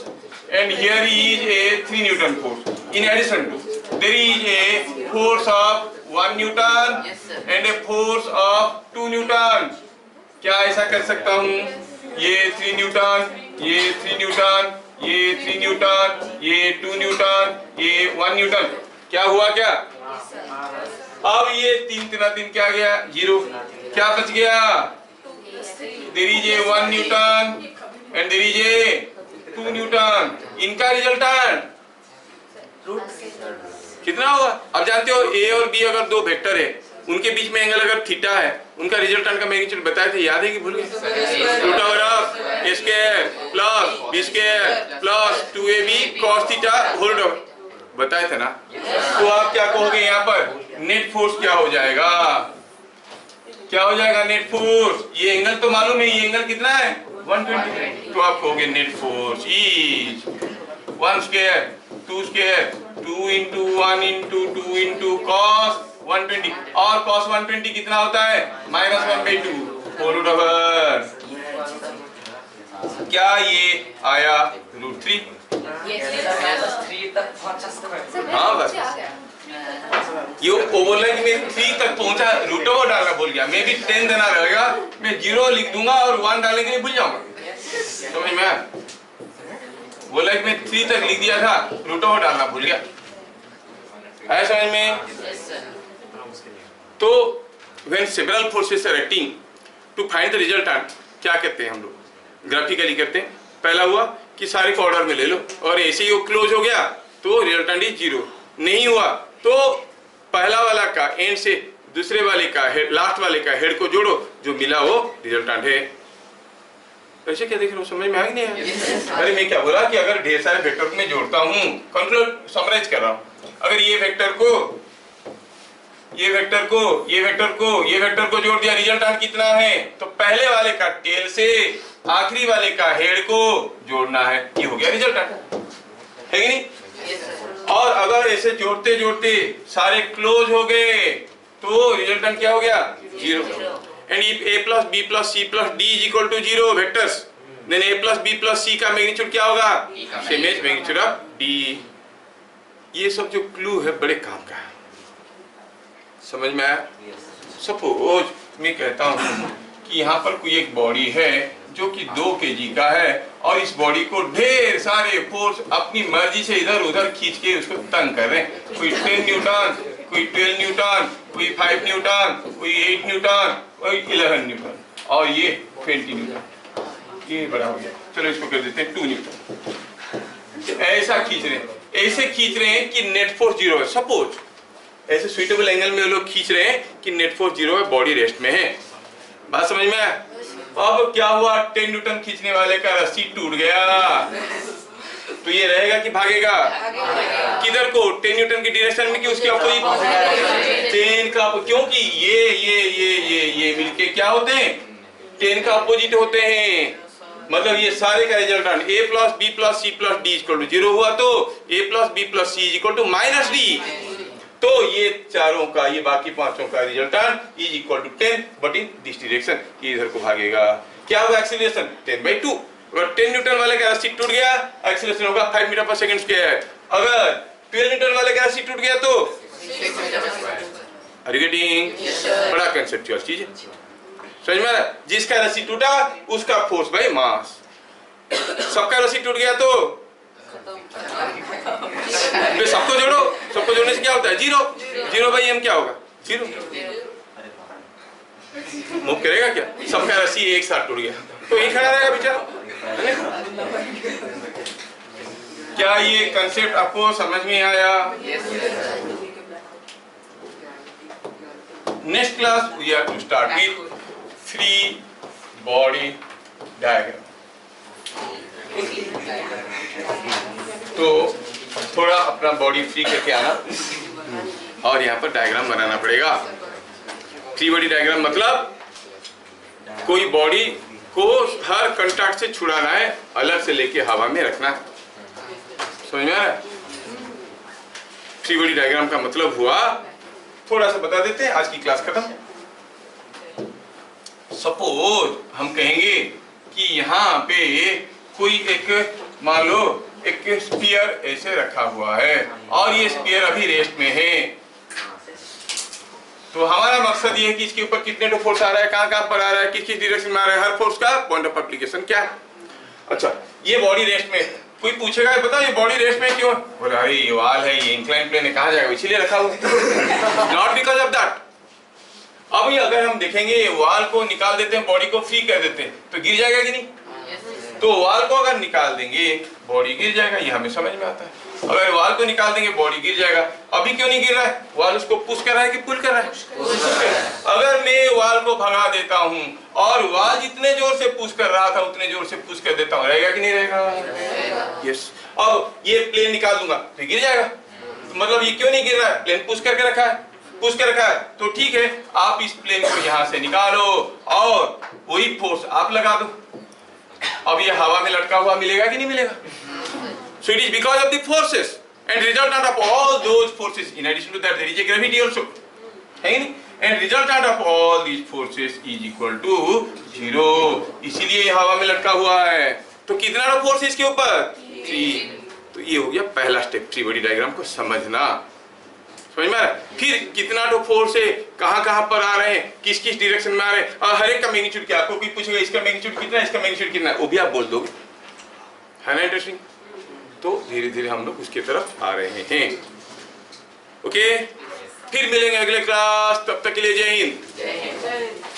and here is a 3 Newton force. In addition to, there is a force of 1 Newton and a force of 2 Newton. क्या ऐसा कर सकता हूँ? ये 3 Newton, ये 3 Newton, ये 3 Newton, ये 2 Newton, ये 1 न्यूटन। क्या हुआ क्या? अब ये 3 3 3 क्या गया? 0। क्या बच गया? There is a 1 Newton and there is a 2 Newton. इनका रिजल्टेंट कितना होगा? अब जानते हो ए और बी अगर दो वेक्टर है, उनके बीच में एंगल अगर थीटा है, उनका रिजल्टेंट का मैग्नीट्यूड बताए थे, याद है कि भूल गए? √a² plus b² plus 2ab cos theta whole बताए थे ना। तो आप क्या कहोगे यहाँ पर? नेट फोर्स क्या हो जाएगा? क्या हो जाएगा नेट फोर्स? ये एंगल तो मालूम है, ये एंगल कितना है? 120। तो आप कहोगे नेट फोर्स इज 1² 2² 2 × 1 × 2 × cos 120। और cos 120 कितना होता है? -1/2 होल ओवर। क्या ये आया √3? हाँ बस ये वो बोल रहा है कि मैं 3 तक पहुंचा, रूट ओवर डालना भूल गया, मैं भी 10 देना रहेगा, मैं 0 लिख दूंगा और 1 डालने के लिए भूल जाऊंगा। समझ में आया? बोला कि मैं 3 तक लिख दिया था, रूट ओवर डालना भूल गया। आया समझ में? तो when several forces are acting to find the resultant, क्या कहते हैं हम लोग? ग्राफिकली करते हैं। पहला हुआ कि सारे को ऑर्डर में ले लो और ऐसे ही वो क्लोज हो गया तो रिजल्टेंट इज 0। नहीं हुआ तो पहला वाला का एंड से दूसरे वाले का हेड, लास्ट वाले का हेड को जोड़ो, जो मिला वो रिजल्टेंट है। ऐसे क्या देख रहे हो? समझ में आ नहीं आया? अरे मैं क्या बोला कि अगर ढेर सारे वेक्टर को मैं जोड़ता हूँ, कंट्रोल समराइज कर रहा हूँ, अगर ये वेक्टर को ये वेक्टर को ये वेक्टर को ये वेक्टर को जोड़ दिया, रिजल्टेंट कितना है? तो पहले वाले का टेल से आखिरी वाले का हेड को जोड़ना है, ये हो गया रिजल्टेंट, है कि नहीं? और अगर ऐसे जोड़ते जोड़ते सारे क्लोज हो गए तो रिजल्टेंट क्या हो गया? 0। And if a plus b plus c plus d is equal to 0 vectors, then a plus b plus c का मैग्नीट्यूड क्या होगा? Same as magnitude of d। ये सब जो क्लू है बड़े काम का है। समझ में आया? सपोज मैं कहता हूँ कि यहाँ पर कोई एक बॉडी है जो कि 2 kg का है और इस बॉडी को ढेर सारे फोर्स अपनी मर्जी से इधर उधर खींच के उसको तंग कर रहे हैं। कोई 10 न्यूटन, कोई 12 न्यूटन, कोई 5 न्यूटन, कोई 8 न्यूटन, कोई 11 न्यूटन और ये 20 न्यूटन। ये बड़ा हो गया, चलो इसको कर देते हैं 2 न्यूटन। ऐसा खींच रहे हैं, ऐसे खींच रहे हैं कि नेट फोर्स 0 है। सपोज ऐसे सुइटेबल एंगल में लोग खींच रहे हैं कि नेट फोर्स 0 है, बॉडी रेस्ट में है। बात समझ में आया? अब क्या हुआ? 10 न्यूटन खींचने वाले का रस्सी टूट गया तो ये रहेगा कि भागेगा? किधर को? 10 न्यूटन की डायरेक्शन में कि उसके अपोजिट? 10 का, क्योंकि ये मिलके क्या होते हैं? 10 का अपोजिट होते हैं। मतलब ये सारे का resultant a plus b plus c plus d equal to 0 हुआ तो a plus b plus c equal to -d। तो ये चारों का, ये बाकी पांचों का resultant is equal to 10 but in this direction, ये इधर को भागेगा। क्या होगा? एक्सीलरेशन 10/2। अगर 10 न्यूटन वाले का रस्सी टूट गया, एक्सीलरेशन होगा 5 मीटर पर सेकंड स्क्वायर। अगर 12 न्यूटन वाले का रस्सी टूट गया तो आर यू गेटिंग? बड़ा कंसेप्चुअल चीज है, समझ में आ रहा? जिसका रस्सी टूटा उसका फोर्स बाय मास। सबका रस्सी टूट गया तो सबको जोड़ो, सबको जोड़ने से क्या होता है? 0/m क्या होगा? 0। मूव करेगा क्या? सबका रस्सी एक साथ टूट गया तो ये खड़ा रहेगा बेचारा। क्या ये कंसेप्ट आपको समझ में आया? Next class we are to start with 3 body diagram. तो थोड़ा अपना बॉडी फ्री करके आना और यहाँ पर डायग्राम बनाना पड़ेगा। 3 बॉडी डायग्राम मतलब कोई बॉडी को हर कांटेक्ट से छुड़ाना है, अलग से लेके हवा में रखना है। समझ में आ रहा है? 3 बॉडी डायग्राम का मतलब हुआ, थोड़ा सा बता देते हैं, आज की क्लास खत्म। सपोज हम कहेंगे कि यहाँ पे कोई एक, मान लो एक स्फीयर ऐसे रखा हुआ है और ये स्फीयर अभी रेस्ट में है। तो हमारा मकसद ये है कि इसके ऊपर कितने तो फोर्स आ रहा है, कहाँ पर आ रहा है, किस डायरेक्शन में आ रहा है, हर फोर्स का पॉइंट ऑफ एप्लीकेशन क्या है। अच्छा, ये बॉडी रेस्ट में, कोई पूछेगा बताओ ये बॉडी रेस्ट में क्यों? बोला अरे ये वाल है, ये इंक्लाइन प्लेन है, कहाँ जाएगा, इसीलिए रखा हुआ। Not because of that. अब ये अगर हम देखेंगे ये वाल को निकाल देते हैं, बॉडी को फ्री कर देते हैं तो गिर जाएगा कि नहीं? तो वाल को अगर निकाल देंगे बॉडी गिर जाएगा, ये हमें समझ में आता है। अगर वाल को निकाल देंगे बॉडी गिर जाएगा। अभी क्यों नहीं गिर रहा है? वाल उसको पुश कर रहा है कि पुल कर रहा है? अगर मैं वाल को भगा देता हूँ और वाल जितने जोर से पुश कर रहा था उतने जोर से पुश कर देता हूँ, रहेगा कि नहीं रहेगा? यस। अब ये प्लेन निकाल दूंगा तो गिर जाएगा। तो मतलब ये क्यों नहीं गिर रहा है? प्लेन पुश करके रखा है, पुश कर रखा है। तो ठीक है, आप इस प्लेन को यहाँ से निकालो और वही फोर्स आप लगा दो। अब ये हवा में लटका हुआ मिलेगा कि नहीं मिलेगा? So it is because of the forces and resultant of all those forces. In addition to that, there is a gravity also. है नहीं? And resultant of all these forces is equal to 0. इसीलिए ये हवा में लटका हुआ है। तो कितना ना फोर्स इसके ऊपर? 3। तो ये हो गया पहला स्टेप 3 बॉडी डायग्राम को समझना। समझ में आ रहा है? फिर कितना तो फोर्स है, कहाँ पर आ रहे हैं, किस किस डायरेक्शन में आ रहे हैं, और हर एक का मैग्नीट्यूड क्या, आपको कोई पूछेगा इसका मैग्नीट्यूड कितना है, इसका मैग्नीट्यूड कितना है, वो भी आप बोल दोगे, है ना इंटरेस्टिंग। तो धीरे धीरे हम लोग उसके तरफ आ रहे हैं। ओके, फिर मिलेंगे अगले क्लास, तब तक के लिए जय हिंद। जय हिंद।